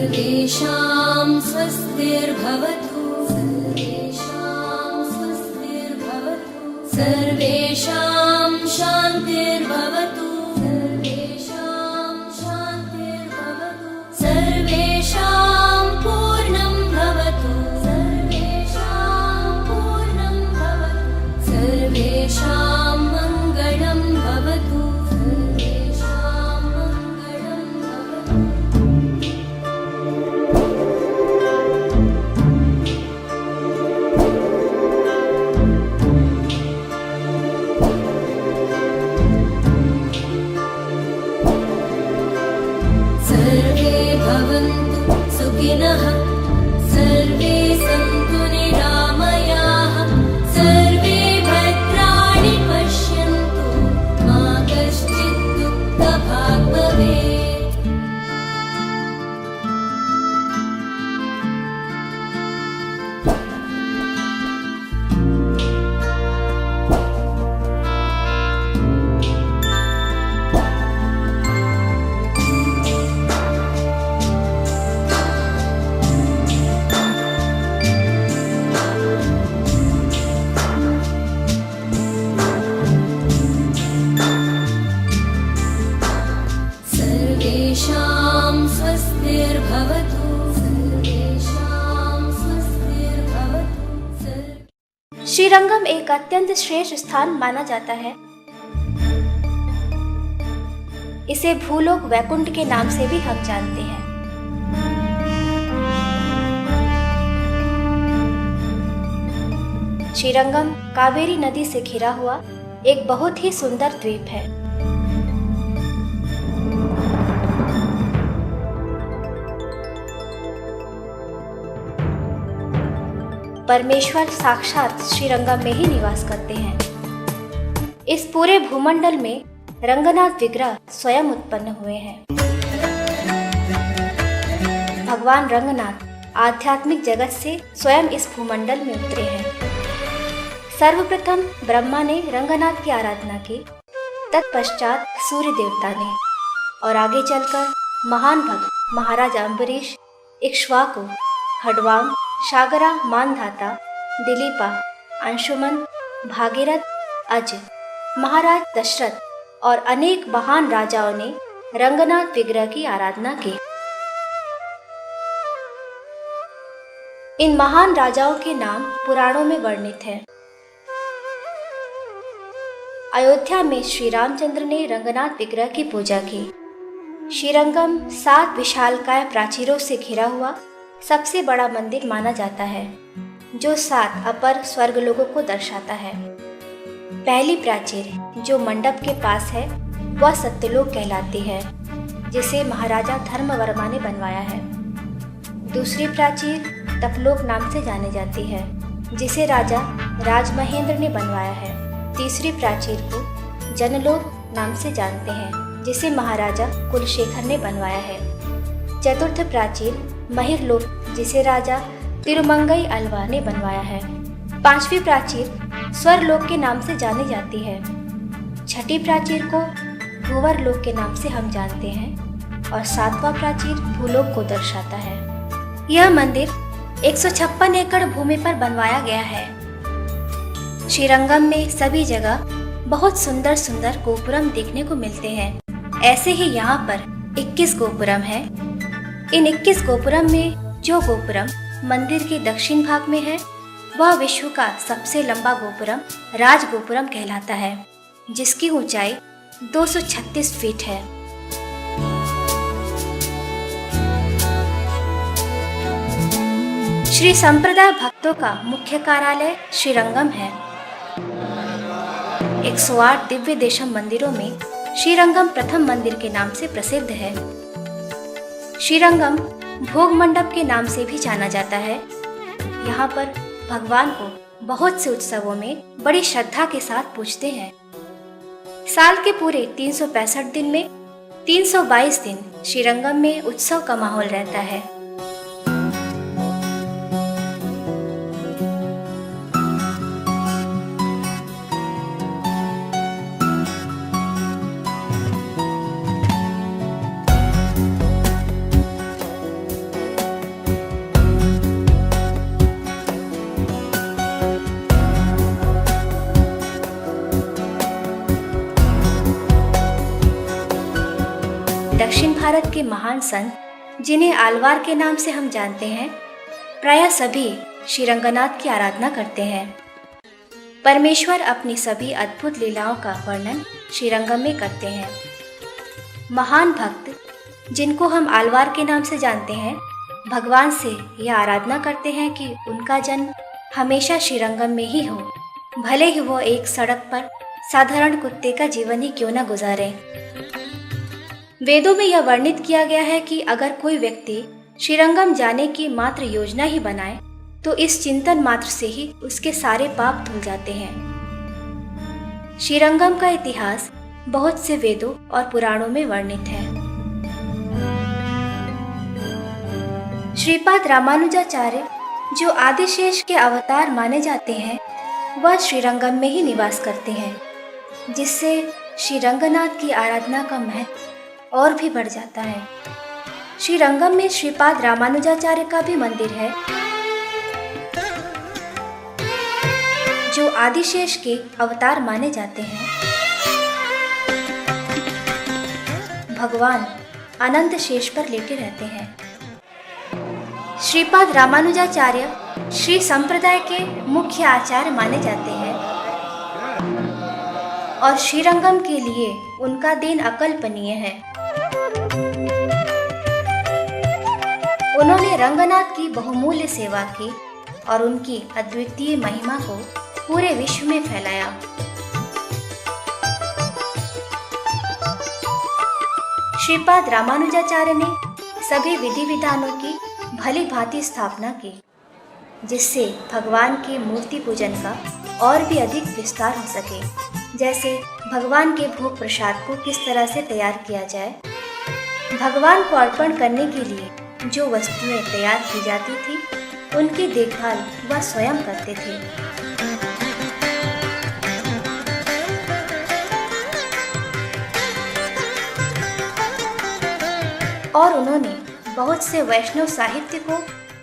सर्वेषां स्वस्तिर्भवतु सर्वेषां शान्तिर्भवतु सर्वेषां पूर्णं भवतु सर्वेषां मङ्गलं भवतु सर्वे भवन्तु सुखिनः सर्वे सन्तु निरामयाः सर्वे भद्राणि पश्यन्तु मा कश्चित् दुःखभाग् भवेत्। सर्वेषां स्वस्तिर्भवतु श्रीरंगम एक अत्यंत श्रेष्ठ स्थान माना जाता है। इसे भूलोक वैकुंठ के नाम से भी हम जानते हैं। श्रीरंगम कावेरी नदी से घिरा हुआ एक बहुत ही सुंदर द्वीप है। परमेश्वर साक्षात श्रीरंगम में ही निवास करते हैं। इस पूरे भूमंडल में रंगनाथ विग्रह स्वयं उत्पन्न हुए हैं। भगवान रंगनाथ आध्यात्मिक जगत से स्वयं इस भूमंडल में उतरे हैं। सर्वप्रथम ब्रह्मा ने रंगनाथ की आराधना की, तत्पश्चात सूर्य देवता ने, और आगे चलकर महान भक्त महाराजा अम्बरीश, इक्ष्वाकु, खडवांग, सागरा, मानधाता, दिलीपा, अंशुमन, भागीरथ, अज, महाराज दशरथ और अनेक महान राजाओं ने रंगनाथ विग्रह की आराधना की। इन महान राजाओं के नाम पुराणों में वर्णित हैं। अयोध्या में श्री रामचंद्र ने रंगनाथ विग्रह की पूजा की। श्रीरंगम 7 विशालकाय प्राचीरों से घिरा हुआ सबसे बड़ा मंदिर माना जाता है, जो 7 अपर स्वर्गलोकों को दर्शाता है। पहली प्राचीर जो मंडप के पास है वह सत्यलोक कहलाती है, जिसे महाराजा धर्मवर्मा ने बनवाया है। दूसरी प्राचीर तपलोक नाम से जानी जाती है, जिसे राजा राजमहेंद्र ने बनवाया है। तीसरी प्राचीर को जनलोक नाम से जानते हैं, जिसे महाराजा कुलशेखर ने बनवाया है। चतुर्थ प्राचीर महिरलोक, जिसे राजा तिरुमंगई अल्वा ने बनवाया है। पांचवी प्राचीर स्वरलोक के नाम से जानी जाती है। छठी प्राचीर को भूवरलोक के नाम से हम जानते हैं और 7वां प्राचीर भूलोक को दर्शाता है। यह मंदिर 156 एकड़ भूमि पर बनवाया गया है। श्रीरंगम में सभी जगह बहुत सुंदर सुंदर गोपुरम देखने को मिलते हैं। ऐसे ही यहाँ पर 21 गोपुरम है। इन 21 गोपुरम में जो गोपुरम मंदिर के दक्षिण भाग में है वह विश्व का सबसे लंबा गोपुरम राज गोपुरम कहलाता है, जिसकी ऊंचाई 236 फीट है। श्री संप्रदाय भक्तों का मुख्य कार्यालय श्रीरंगम है। 108 दिव्य देशम मंदिरों में श्रीरंगम प्रथम मंदिर के नाम से प्रसिद्ध है। श्रीरंगम भोग मंडप के नाम से भी जाना जाता है। यहाँ पर भगवान को बहुत से उत्सवों में बड़ी श्रद्धा के साथ पूजते हैं। साल के पूरे 365 दिन में 322 दिन श्रीरंगम में उत्सव का माहौल रहता है। के महान संत, जिन्हें आलवार के नाम से हम जानते हैं, प्रायः सभी श्री रंगनाथ की आराधना करते हैं। परमेश्वर अपनी सभी अद्भुत लीलाओं का वर्णन श्रीरंगम में करते हैं। महान भक्त, जिनको हम आलवार के नाम से जानते हैं, भगवान से यह आराधना करते हैं कि उनका जन्म हमेशा श्रीरंगम में ही हो, भले ही वो एक सड़क पर साधारण कुत्ते का जीवन ही क्यों न गुजारे। वेदों में यह वर्णित किया गया है कि अगर कोई व्यक्ति श्रीरंगम जाने की मात्र योजना ही बनाए तो इस चिंतन मात्र से ही उसके सारे पाप धुल जाते हैं। श्रीरंगम का इतिहास बहुत से वेदों और पुराणों में वर्णित है। श्रीपाद रामानुजाचार्य, जो आदिशेष के अवतार माने जाते हैं, वह श्रीरंगम में ही निवास करते हैं, जिससे श्री रंगनाथ की आराधना का महत्व और भी बढ़ जाता है। श्रीरंगम में श्रीपाद रामानुजाचार्य का भी मंदिर है, जो आदिशेष के अवतार माने जाते हैं। भगवान अनंत शेष पर लेटे रहते हैं। श्रीपाद रामानुजाचार्य श्री संप्रदाय के मुख्य आचार्य माने जाते हैं और श्रीरंगम के लिए उनका देन अकल्पनीय है। उन्होंने रंगनाथ की बहुमूल्य सेवा की और उनकी अद्वितीय महिमा को पूरे विश्व में फैलाया। श्रीपाद रामानुजाचार्य ने सभी विधि विधानों की भली भांति स्थापना की, जिससे भगवान के मूर्ति पूजन का और भी अधिक विस्तार हो सके। जैसे भगवान के भोग प्रसाद को किस तरह से तैयार किया जाए, भगवान को अर्पण करने के लिए जो वस्तुएं तैयार की जाती थी, उनकी देखभाल वह स्वयं करते थे। और उन्होंने बहुत से वैष्णव साहित्य को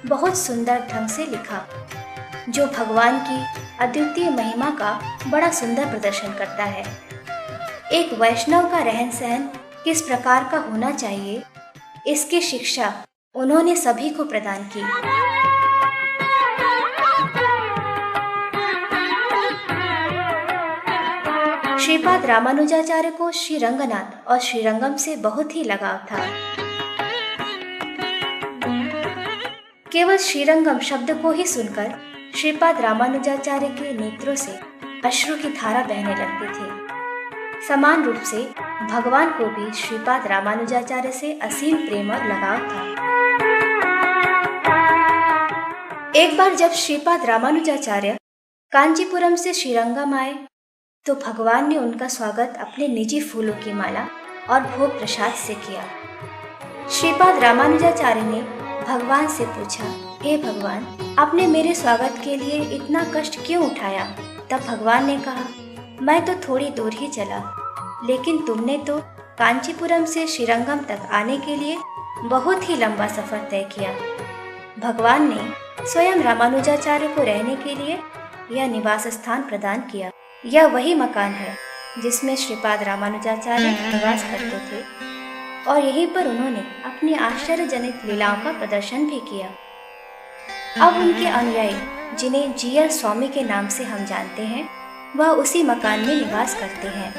बहुत सुंदर ढंग से लिखा, जो भगवान की अद्वितीय महिमा का बड़ा सुंदर प्रदर्शन करता है। एक वैष्णव का रहन सहन किस प्रकार का होना चाहिए, इसकी शिक्षा उन्होंने सभी को प्रदान की। श्रीपाद रामानुजाचार्य को श्री रंगनाथ और श्रीरंगम से बहुत ही लगाव था। केवल श्रीरंगम शब्द को ही सुनकर श्रीपाद रामानुजाचार्य के नेत्रों से अश्रु की धारा बहने लगती थी। समान रूप से भगवान को भी श्रीपाद रामानुजाचार्य से असीम प्रेम और लगाव था। एक बार जब श्रीपाद रामानुजाचार्य कांचीपुरम से श्रीरंगम आए, तो भगवान ने उनका स्वागत अपने निजी फूलों की माला और भोग प्रसाद से किया। श्रीपाद रामानुजाचार्य ने भगवान से पूछा, हे भगवान, आपने मेरे स्वागत के लिए इतना कष्ट क्यों उठाया? तब भगवान ने कहा, मैं तो थोड़ी दूर ही चला, लेकिन तुमने तो कांचीपुरम से श्रीरंगम तक आने के लिए बहुत ही लंबा सफर तय किया। भगवान ने स्वयं रामानुजाचार्य को रहने के लिए यह निवास स्थान प्रदान किया। यह वही मकान है जिसमें श्रीपाद रामानुजाचार्य निवास करते थे और यहीं पर उन्होंने अपनी आश्चर्यजनक लीलाओं का प्रदर्शन भी किया। अब उनके अनुयायी, जिन्हें जीएल स्वामी के नाम से हम जानते हैं, वह उसी मकान में निवास करते हैं।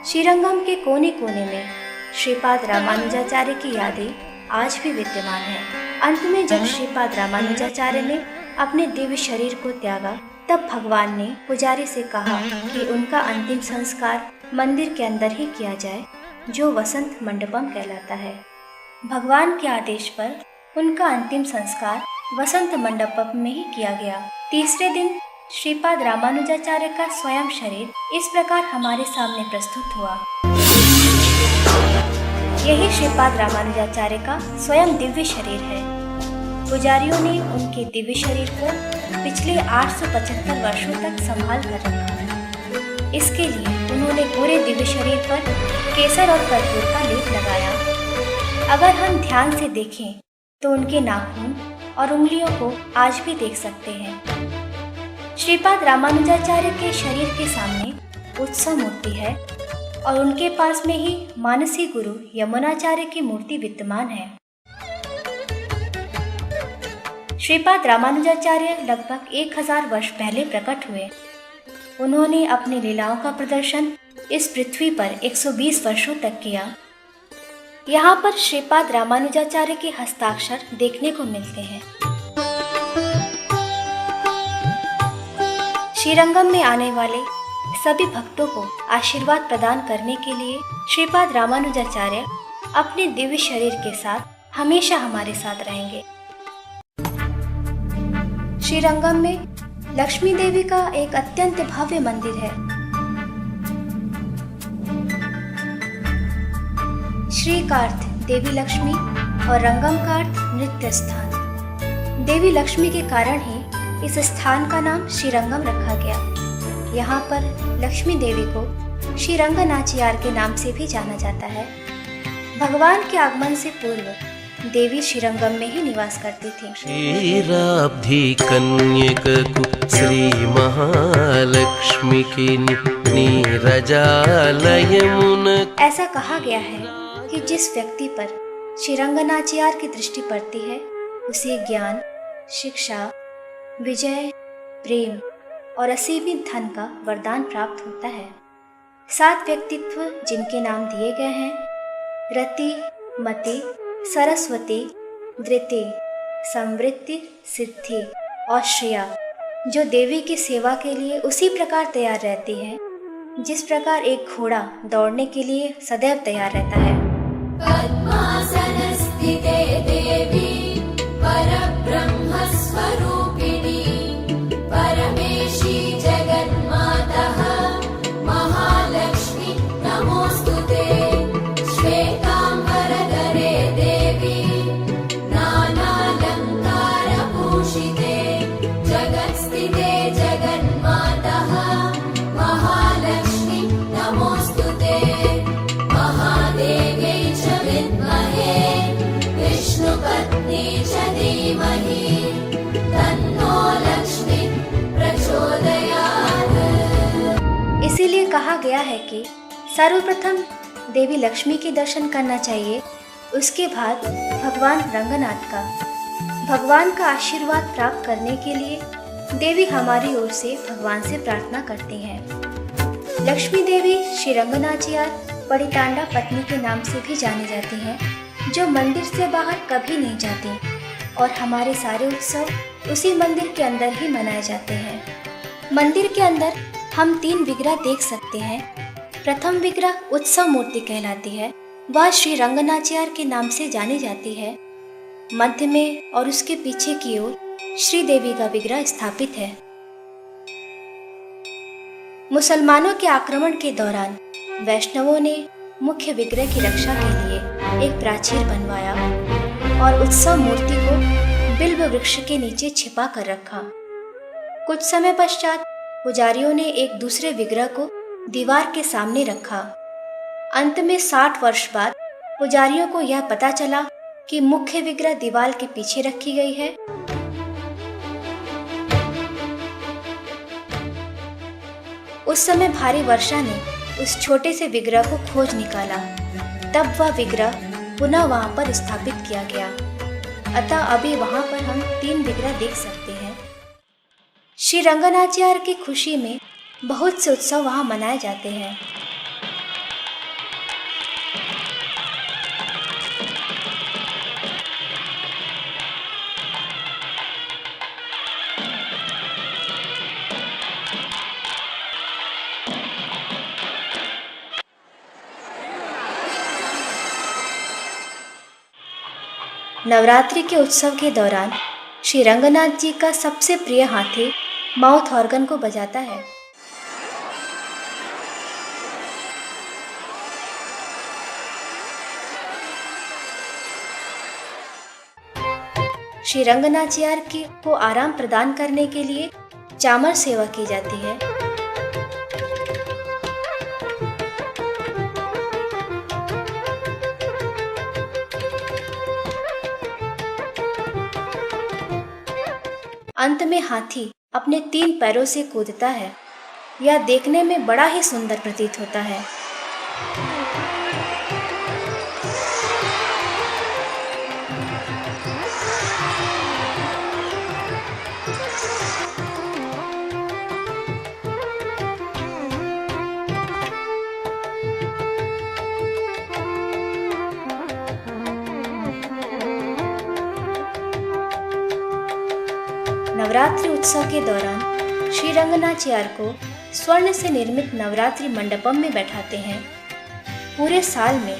श्रीरंगम के कोने कोने में श्रीपाद रामानुजाचार्य की यादें आज भी विद्यमान हैं। अंत में जब श्रीपाद रामानुजाचार्य ने अपने दिव्य शरीर को त्यागा, तब भगवान ने पुजारी से कहा कि उनका अंतिम संस्कार मंदिर के अंदर ही किया जाए, जो वसंत मंडपम कहलाता है। भगवान के आदेश पर उनका अंतिम संस्कार वसंत मंडपम में ही किया गया। तीसरे दिन श्रीपाद रामानुजाचार्य का स्वयं शरीर इस प्रकार हमारे सामने प्रस्तुत हुआ। यही श्रीपाद रामानुजाचार्य का स्वयं दिव्य शरीर है। पुजारियों ने उनके दिव्य शरीर को पिछले 875 वर्षों तक संभाल कर रखा। इसके लिए उन्होंने पूरे दिव्य शरीर पर केसर और कर्पूर का लेप लगाया। अगर हम ध्यान से देखें तो उनके नाखून और उंगलियों को आज भी देख सकते हैं। श्रीपाद रामानुजाचार्य के शरीर के सामने उत्सव मूर्ति है, और उनके पास में ही मानसी गुरु यमुनाचार्य की मूर्ति विद्यमान है। श्रीपाद रामानुजाचार्य लगभग 1000 वर्ष पहले प्रकट हुए। उन्होंने अपनी लीलाओं का प्रदर्शन इस पृथ्वी पर 120 वर्षों तक किया। यहाँ पर श्रीपाद रामानुजाचार्य के हस्ताक्षर देखने को मिलते हैं। श्रीरंगम में आने वाले सभी भक्तों को आशीर्वाद प्रदान करने के लिए श्रीपाद रामानुजाचार्य अपने दिव्य शरीर के साथ हमेशा हमारे साथ रहेंगे। श्रीरंगम में लक्ष्मी देवी का एक अत्यंत भव्य मंदिर है। श्री का अर्थ देवी लक्ष्मी और रंगम का अर्थ नृत्य स्थान। देवी लक्ष्मी के कारण ही इस स्थान का नाम श्रीरंगम रखा गया। यहाँ पर लक्ष्मी देवी को श्रीरंग नाचियार के नाम से भी जाना जाता है। भगवान के आगमन से पूर्व देवी श्रीरंगम में ही निवास करती थी। क्षीराब्धि कन्यककु श्री महालक्ष्मी की नीरजालयमुन। ऐसा कहा गया है कि जिस व्यक्ति पर श्रीरंग नाचियार की दृष्टि पड़ती है उसे ज्ञान, शिक्षा, विजय, प्रेम और असीमित धन का वरदान प्राप्त होता है। 7 व्यक्तित्व जिनके नाम दिए गए हैं रति, मति, सरस्वती, धृति, समृद्धि, सिद्धि और श्रेया, जो देवी की सेवा के लिए उसी प्रकार तैयार रहती है जिस प्रकार एक घोड़ा दौड़ने के लिए सदैव तैयार रहता है। पद्मासनस्थिते देवी परब्रह्म स्वरूपिणी परमेशी जगन्मातः महालक्ष्मी नमोस्तुते। श्वेतांबरधरे देवी नानालंकारभूषिते जगत्स्थिते जगन्मातः महालक्ष्मी नमोस्तुते। महादेव्यै च विद्महे विष्णुपत्नी च धीमहि तन्नो लक्ष्मी प्रचोदयात्। इसीलिए कहा गया है कि सर्वप्रथम देवी लक्ष्मी के दर्शन करना चाहिए, उसके बाद भगवान रंगनाथ का। भगवान का आशीर्वाद प्राप्त करने के लिए देवी हमारी ओर से भगवान से प्रार्थना करती हैं। लक्ष्मी देवी श्री रंगनाचियार परितांडा पत्नी के नाम से भी जानी जाती हैं, जो मंदिर से बाहर कभी नहीं जाती और हमारे सारे उत्सव उसी मंदिर के अंदर ही मनाए जाते हैं। मंदिर के अंदर हम 3 विग्रह देख सकते हैं। प्रथम विग्रह उत्सव मूर्ति कहलाती है, वह श्री रंगनाचियार के नाम से जानी जाती है। मध्य में और उसके पीछे की ओर श्री देवी का विग्रह स्थापित है। मुसलमानों के आक्रमण के दौरान वैष्णवों ने मुख्य विग्रह की रक्षा के लिए एक प्राचीर बनवाया और उत्सव मूर्ति को बिल्व वृक्ष के नीचे छिपा कर रखा। कुछ समय पश्चात पुजारियों ने एक दूसरे विग्रह को दीवार के सामने रखा। अंत में 60 वर्ष बाद पुजारियों को यह पता चला कि मुख्य विग्रह दीवार के पीछे रखी गई है। उस समय भारी वर्षा ने उस छोटे से विग्रह को खोज निकाला। तब वह विग्रह पुनः वहां पर स्थापित किया गया। अतः अभी वहां पर हम 3 विग्रह देख सकते हैं। श्री रंगनाचियार की खुशी में बहुत से उत्सव वहां मनाए जाते हैं। नवरात्रि के उत्सव के दौरान श्री रंगनाथ जी का सबसे प्रिय हाथी माउथ ऑर्गन को बजाता है। श्री रंगनाचियार को आराम प्रदान करने के लिए चामर सेवा की जाती है। अंत में हाथी अपने 3 पैरों से कूदता है। यह देखने में बड़ा ही सुंदर प्रतीत होता है। नवरात्रि उत्सव के दौरान श्री रंगनाचार्य को स्वर्ण से निर्मित नवरात्रि मंडपम में बैठाते हैं। पूरे साल में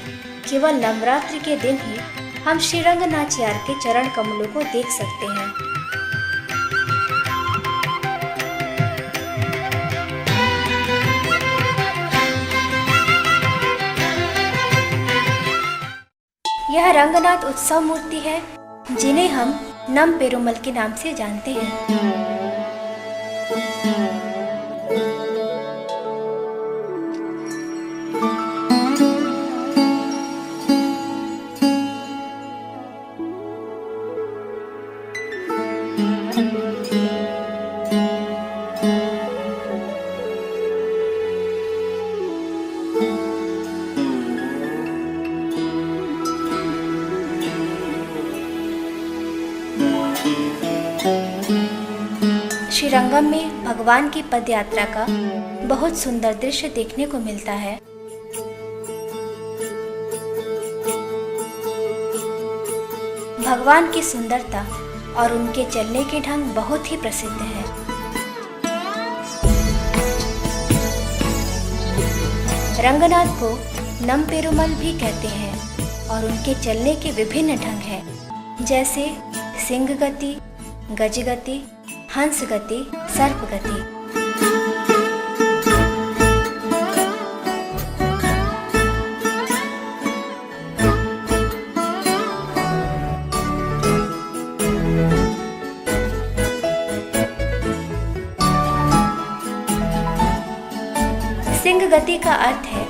केवल नवरात्रि के दिन ही हम श्री रंगनाचार्य के चरण कमलों को देख सकते हैं। यह रंगनाथ उत्सव मूर्ति है जिन्हें हम नम पेरुमल के नाम से जानते हैं। श्रीरंगम में भगवान की पद यात्रा का बहुत सुंदर दृश्य देखने को मिलता है। भगवान की सुंदरता और उनके चलने के ढंग बहुत ही प्रसिद्ध है। रंगनाथ को नम पेरुमल भी कहते हैं और उनके चलने के विभिन्न ढंग हैं, जैसे सिंह गति, गज गति, हंस गति, सर्प गति। सिंह गति का अर्थ है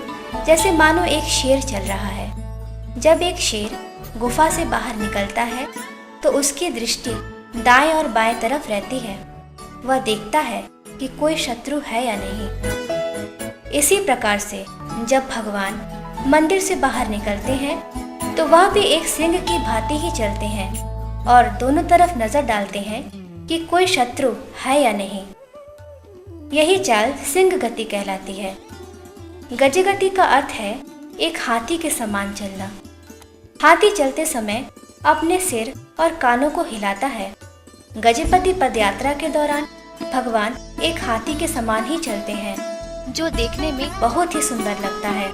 जैसे मानो एक शेर चल रहा है। जब एक शेर गुफा से बाहर निकलता है तो उसकी दृष्टि दाएं और बाएं तरफ रहती है। वह देखता है कि कोई शत्रु है या नहीं। इसी प्रकार से जब भगवान मंदिर से बाहर निकलते हैं तो वह भी एक सिंह की भांति ही चलते हैं और दोनों तरफ नजर डालते हैं कि कोई शत्रु है या नहीं। यही चाल सिंह गति कहलाती है। गज गति का अर्थ है एक हाथी के समान चलना। हाथी चलते समय अपने सिर और कानों को हिलाता है। गजपति पदयात्रा के दौरान भगवान एक हाथी के समान ही चलते हैं, जो देखने में बहुत ही सुंदर लगता है।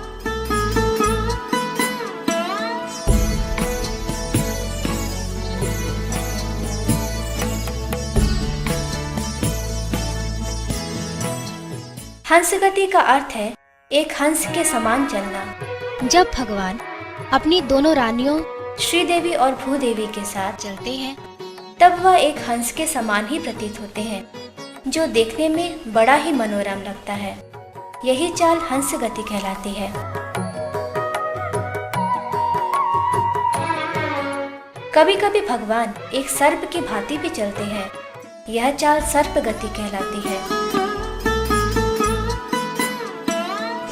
हंस गति का अर्थ है एक हंस के समान चलना। जब भगवान अपनी दोनों रानियों श्रीदेवी और भूदेवी के साथ चलते हैं तब वह एक हंस के समान ही प्रतीत होते हैं, जो देखने में बड़ा ही मनोरम लगता है। यही चाल हंस गति कहलाती है। कभी कभी भगवान एक सर्प की भांति भी चलते हैं। यह चाल सर्प गति कहलाती है।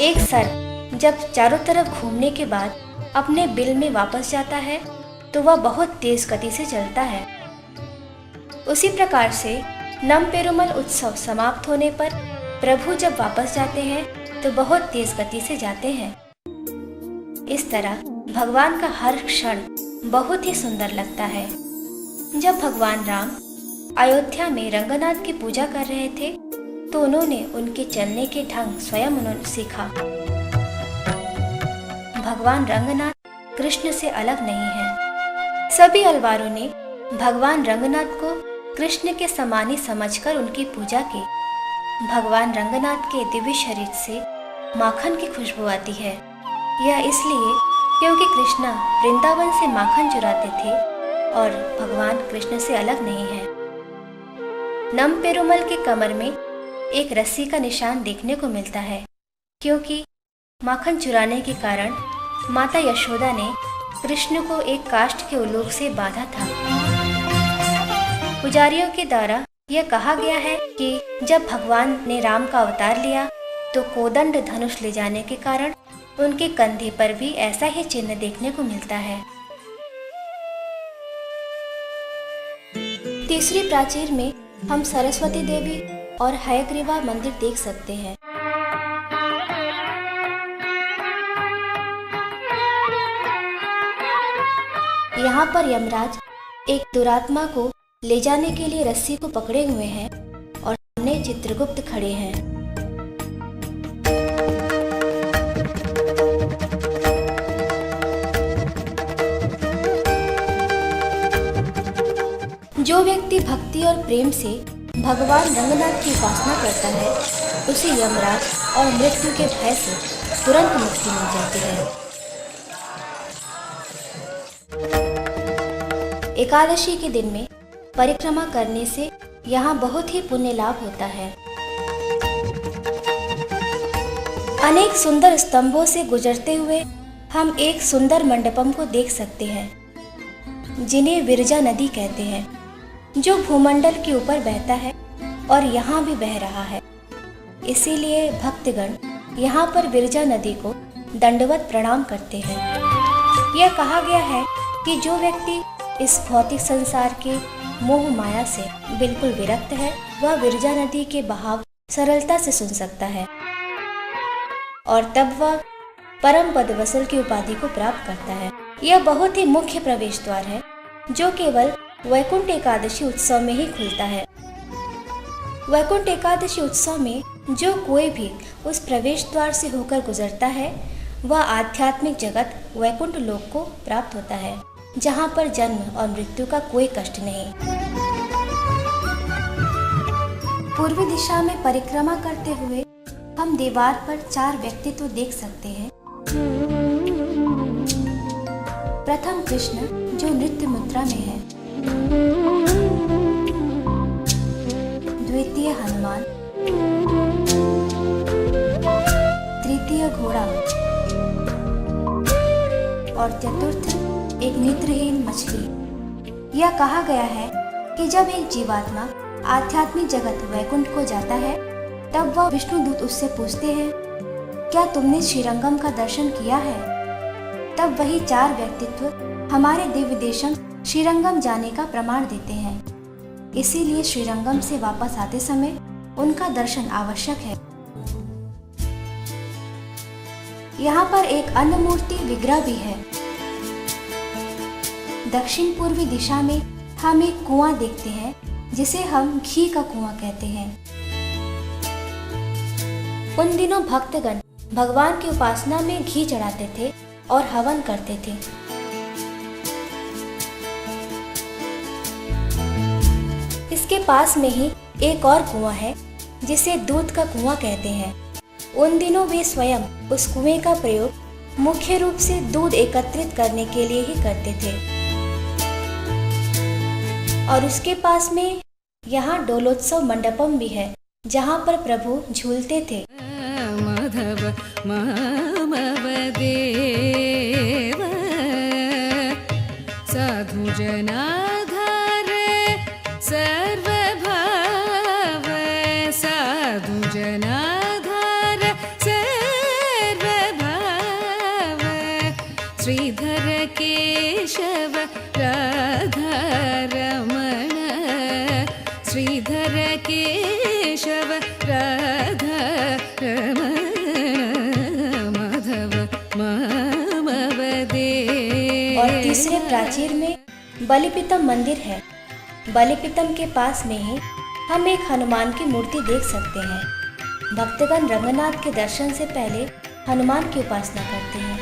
एक सर्प जब चारों तरफ घूमने के बाद अपने बिल में वापस जाता है तो वह बहुत तेज गति से चलता है। उसी प्रकार से नम पेरुमल उत्सव समाप्त होने पर प्रभु जब वापस जाते हैं तो बहुत तेज गति से जाते हैं। इस तरह भगवान का हर क्षण बहुत ही सुंदर लगता है। जब भगवान राम अयोध्या में रंगनाथ की पूजा कर रहे थे तो उन्होंने उनके चलने के ढंग स्वयं उन्होंने सीखा। भगवान रंगनाथ कृष्ण से अलग नहीं है। सभी अलवारों ने भगवान रंगनाथ को कृष्ण के समान ही समझकर उनकी पूजा की। भगवान रंगनाथ के दिव्य शरीर से माखन की खुशबू आती है। यह इसलिए क्योंकि कृष्णा वृंदावन से माखन चुराते थे और भगवान कृष्ण से अलग नहीं है। नम पेरुमल के कमर में एक रस्सी का निशान देखने को मिलता है, क्योंकि माखन चुराने के कारण माता यशोदा ने कृष्ण को एक काष्ठ के उलोक से बांधा था। पुजारियों के द्वारा यह कहा गया है कि जब भगवान ने राम का अवतार लिया तो कोदंड धनुष ले जाने के कारण उनके कंधे पर भी ऐसा ही चिन्ह देखने को मिलता है। तीसरी प्राचीर में हम सरस्वती देवी और हयग्रीवा मंदिर देख सकते हैं। यहाँ पर यमराज एक दुरात्मा को ले जाने के लिए रस्सी को पकड़े हुए हैं और सामने चित्रगुप्त खड़े हैं। जो व्यक्ति भक्ति और प्रेम से भगवान रंगनाथ की उपासना करता है उसे यमराज और मृत्यु के भय से तुरंत मुक्ति मिल जाती है। एकादशी के दिन में परिक्रमा करने से यहाँ बहुत ही पुण्य लाभ होता है। अनेक सुंदर स्तंभों से गुजरते हुए हम एक सुंदर मंडपम को देख सकते हैं जिन्हें विरजा नदी कहते हैं, जो भूमंडल के ऊपर बहता है और यहाँ भी बह रहा है। इसीलिए भक्तगण यहाँ पर विरजा नदी को दंडवत प्रणाम करते हैं। यह कहा गया है कि जो व्यक्ति इस भौतिक संसार के मोह माया से बिल्कुल विरक्त है वह विरजा नदी के बहाव सरलता से सुन सकता है और तब वह परम पद वसल की उपाधि को प्राप्त करता है। यह बहुत ही मुख्य प्रवेश द्वार है जो केवल वैकुंठ एकादशी उत्सव में ही खुलता है। वैकुंठ एकादशी उत्सव में जो कोई भी उस प्रवेश द्वार से होकर गुजरता है वह आध्यात्मिक जगत वैकुंठ लोक को प्राप्त होता है, जहाँ पर जन्म और मृत्यु का कोई कष्ट नहीं। पूर्वी दिशा में परिक्रमा करते हुए हम दीवार पर 4 व्यक्तित्व देख सकते हैं। प्रथम कृष्ण जो नृत्य मुद्रा में है, द्वितीय हनुमान, तृतीय घोड़ा और चतुर्थ एक नेत्रहीन मछली। यह कहा गया है कि जब एक जीवात्मा आध्यात्मिक जगत वैकुंठ को जाता है तब वह विष्णु दूत उससे पूछते हैं, क्या तुमने श्रीरंगम का दर्शन किया है? तब वही 4 व्यक्तित्व हमारे दिव्य देशम श्रीरंगम जाने का प्रमाण देते हैं। इसीलिए श्रीरंगम से वापस आते समय उनका दर्शन आवश्यक है। यहाँ पर एक अन्य मूर्ति विग्रह भी है। दक्षिण पूर्वी दिशा में हम एक कुआं देखते हैं जिसे हम घी का कुआं कहते हैं। उन दिनों भक्तगण भगवान की उपासना में घी चढ़ाते थे और हवन करते थे। इसके पास में ही एक और कुआं है जिसे दूध का कुआं कहते हैं। उन दिनों वे स्वयं उस कुएं का प्रयोग मुख्य रूप से दूध एकत्रित करने के लिए ही करते थे। और उसके पास में यहाँ डोलोत्सव मंडपम भी है जहाँ पर प्रभु झूलते थे। माधव मामव देव साधु जनाधार सर्वभाव, साधु जनाधार सर्वभाव, श्रीधर केशव राधा रमण, श्रीधर केशव राधा रमण, माधव मामव देव। और तीसरे प्राचीर में बलिपीतम मंदिर है। बलिपीतम के पास में ही हम एक हनुमान की मूर्ति देख सकते हैं। भक्तगण रंगनाथ के दर्शन से पहले हनुमान की उपासना करते हैं।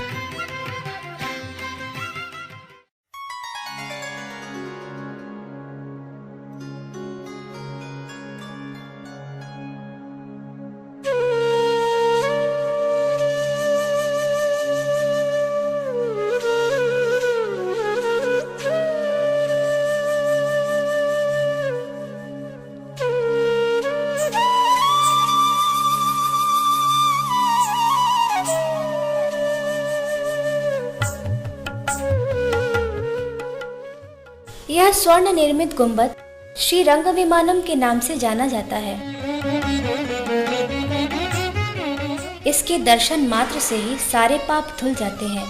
यह स्वर्ण निर्मित गुंबद श्री रंग विमानम के नाम से जाना जाता है। इसके दर्शन मात्र से ही सारे पाप धुल जाते हैं।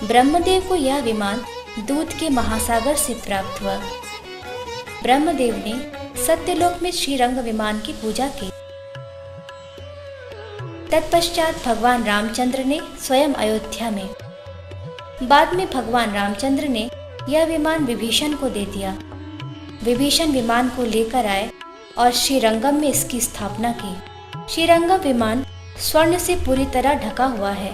ब्रह्मदेव को यह विमान दूध के महासागर से प्राप्त हुआ। ब्रह्मदेव ने सत्यलोक में श्रीरंग विमान की पूजा की। तत्पश्चात भगवान रामचंद्र ने स्वयं अयोध्या में। बाद में भगवान रामचंद्र ने यह विमान विभीषण को दे दिया। विभीषण विमान को लेकर आए और श्रीरंगम में इसकी स्थापना की। श्रीरंगम विमान स्वर्ण से पूरी तरह ढका हुआ है।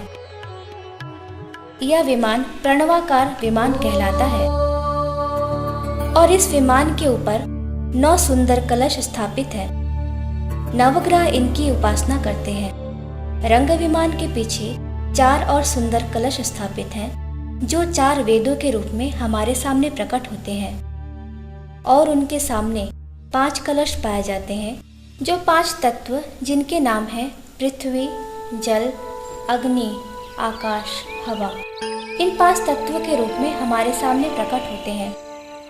यह विमान प्रणवाकार विमान कहलाता है और इस विमान के ऊपर 9 सुंदर कलश स्थापित है। नवग्रह इनकी उपासना करते हैं। रंग विमान के पीछे 4 और सुंदर कलश स्थापित हैं, जो 4 वेदों के रूप में हमारे सामने प्रकट होते हैं। और उनके सामने 5 कलश पाए जाते हैं, जो 5 तत्व जिनके नाम हैं पृथ्वी, जल, अग्नि, आकाश, हवा। इन 5 तत्वों के रूप में हमारे सामने प्रकट होते हैं।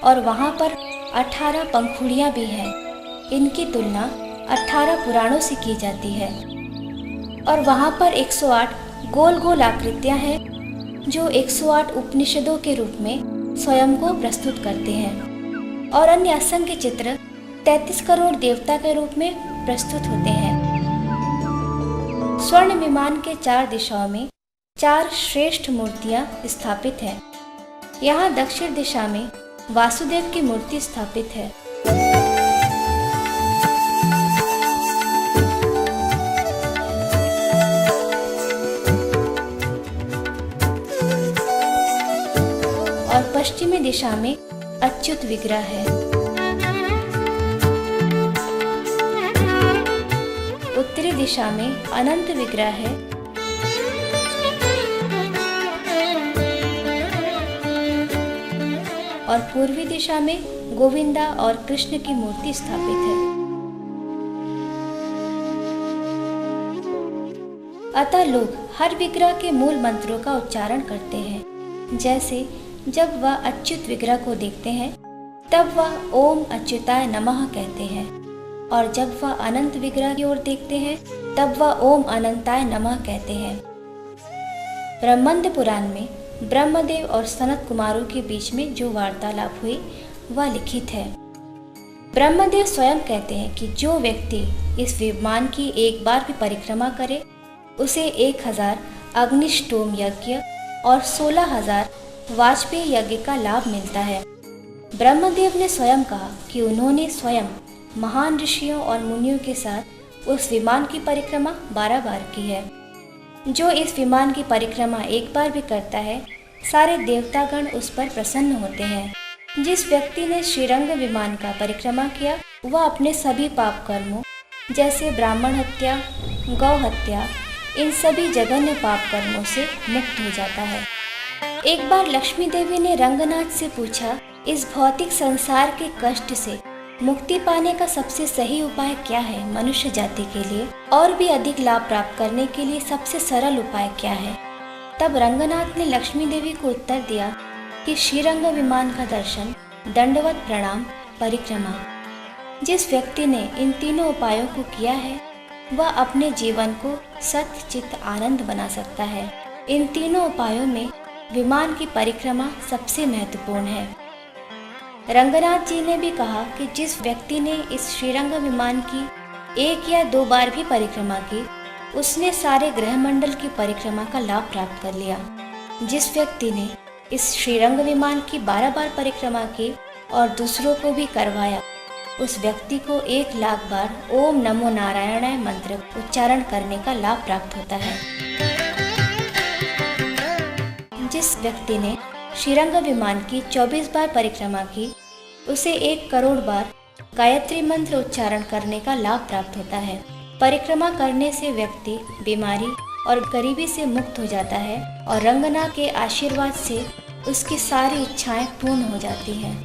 और वहाँ पर 18 पंखुड़ियाँ भी हैं। इनकी तुलना 18 पुराणों से की जाती है। और वहाँ पर 108 गोल गोल आकृतियाँ हैं, जो 108 उपनिषदों के रूप में स्वयं को प्रस्तुत करते हैं। और अन्य असंख्य चित्र 33 करोड़ देवता के रूप में प्रस्तुत होते हैं। स्वर्ण विमान के 4 दिशाओं में 4 श्रेष्ठ मूर्तियां स्थापित हैं। यहाँ दक्षिण दिशा में वासुदेव की मूर्ति स्थापित है। और पश्चिमी दिशा में अच्युत विग्रह है। उत्तरी दिशा में अनंत विग्रह है। और पूर्वी दिशा में गोविंदा और कृष्ण की मूर्ति स्थापित है। अतः लोग हर विग्रह के मूल मंत्रों का उच्चारण करते हैं। जैसे जब वह अच्युत विग्रह को देखते हैं तब वह ओम अच्युताय नमः कहते हैं, और जब वह अनंत विग्रह की ओर देखते हैं तब वह ओम अनंताय नमः कहते हैं। ब्रह्मांड पुराण में ब्रह्मदेव और सनत कुमारों के बीच में जो वार्तालाप हुई वह लिखित है। ब्रह्मदेव स्वयं कहते हैं कि जो व्यक्ति इस विमान की एक बार भी परिक्रमा करे उसे 1000 अग्निष्टोम यज्ञ और 16,000 वाजपेयी यज्ञ का लाभ मिलता है। ब्रह्मदेव ने स्वयं कहा कि उन्होंने स्वयं महान ऋषियों और मुनियों के साथ उस विमान की परिक्रमा 12 बार की है। जो इस विमान की परिक्रमा एक बार भी करता है, सारे देवतागण उस पर प्रसन्न होते हैं। जिस व्यक्ति ने श्रीरंग विमान का परिक्रमा किया वह अपने सभी पाप कर्मों जैसे ब्राह्मण हत्या, गौ हत्या, इन सभी जघन्य पाप कर्मों से मुक्त हो जाता है। एक बार लक्ष्मी देवी ने रंगनाथ से पूछा, इस भौतिक संसार के कष्ट से मुक्ति पाने का सबसे सही उपाय क्या है मनुष्य जाति के लिए, और भी अधिक लाभ प्राप्त करने के लिए सबसे सरल उपाय क्या है। तब रंगनाथ ने लक्ष्मी देवी को उत्तर दिया कि श्रीरंग विमान का दर्शन, दंडवत प्रणाम, परिक्रमा। जिस व्यक्ति ने इन तीनों उपायों को किया है वह अपने जीवन को सत्य चित्त आनंद बना सकता है। इन तीनों उपायों में विमान की परिक्रमा सबसे महत्वपूर्ण है। रंगनाथ जी ने भी कहा कि जिस व्यक्ति ने इस श्रीरंग विमान की 1 या 2 बार भी परिक्रमा की उसने सारे ग्रहमंडल की परिक्रमा का लाभ प्राप्त कर लिया। जिस व्यक्ति ने इस श्रीरंग विमान की 12 बार परिक्रमा की और दूसरों को भी करवाया उस व्यक्ति को 1 लाख बार ओम नमो नारायणाय मंत्र उच्चारण करने का लाभ प्राप्त होता है। जिस व्यक्ति ने श्रीरंग विमान की 24 बार परिक्रमा की उसे 1 करोड़ बार गायत्री मंत्र उच्चारण करने का लाभ प्राप्त होता है। परिक्रमा करने से व्यक्ति बीमारी और गरीबी से मुक्त हो जाता है और रंगनाथ के आशीर्वाद से उसकी सारी इच्छाएं पूर्ण हो जाती हैं।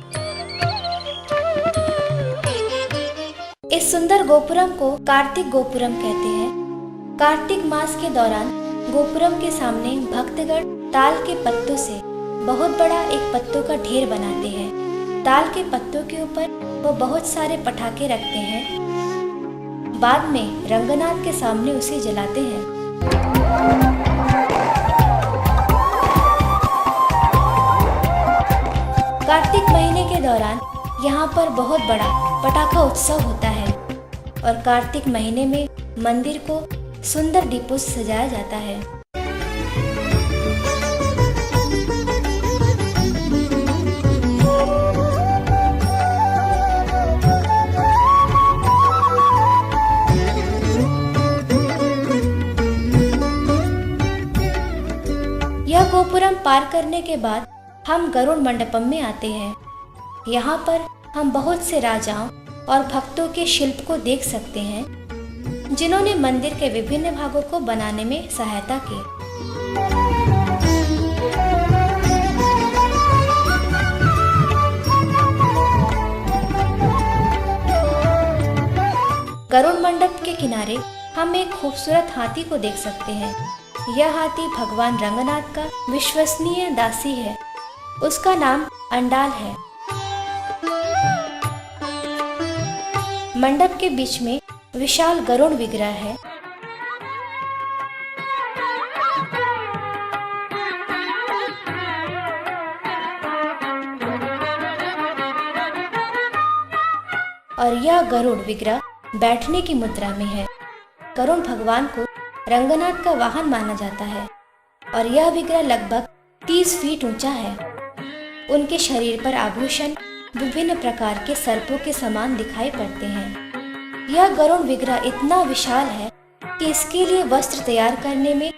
इस सुंदर गोपुरम को कार्तिक गोपुरम कहते हैं। कार्तिक मास के दौरान गोपुरम के सामने भक्तगण ताल के पत्तों से बहुत बड़ा एक पत्तों का ढेर बनाते हैं। ताल के पत्तों के ऊपर वो बहुत सारे पटाखे रखते हैं। बाद में रंगनाथ के सामने उसे जलाते हैं। कार्तिक महीने के दौरान यहाँ पर बहुत बड़ा पटाखा उत्सव होता है और कार्तिक महीने में मंदिर को सुंदर दीपों से सजाया जाता है। यह गोपुरम पार करने के बाद हम गरुड़ मंडपम में आते हैं। यहाँ पर हम बहुत से राजाओं और भक्तों के शिल्प को देख सकते हैं जिन्होंने मंदिर के विभिन्न भागों को बनाने में सहायता की। गरुड़ मंडप के किनारे हम एक खूबसूरत हाथी को देख सकते हैं। यह हाथी भगवान रंगनाथ का विश्वसनीय दासी है। उसका नाम अंडाल है। मंडप के बीच में विशाल गरुड़ विग्रह है। और यह गरुड़ विग्रह बैठने की मुद्रा में है। गरुड़ भगवान को रंगनाथ का वाहन माना जाता है और यह विग्रह लगभग 30 फीट ऊंचा है। उनके शरीर पर आभूषण विभिन्न प्रकार के सर्पों के समान दिखाई पड़ते हैं। यह गरुड़ विग्रह इतना विशाल है कि इसके लिए वस्त्र तैयार करने में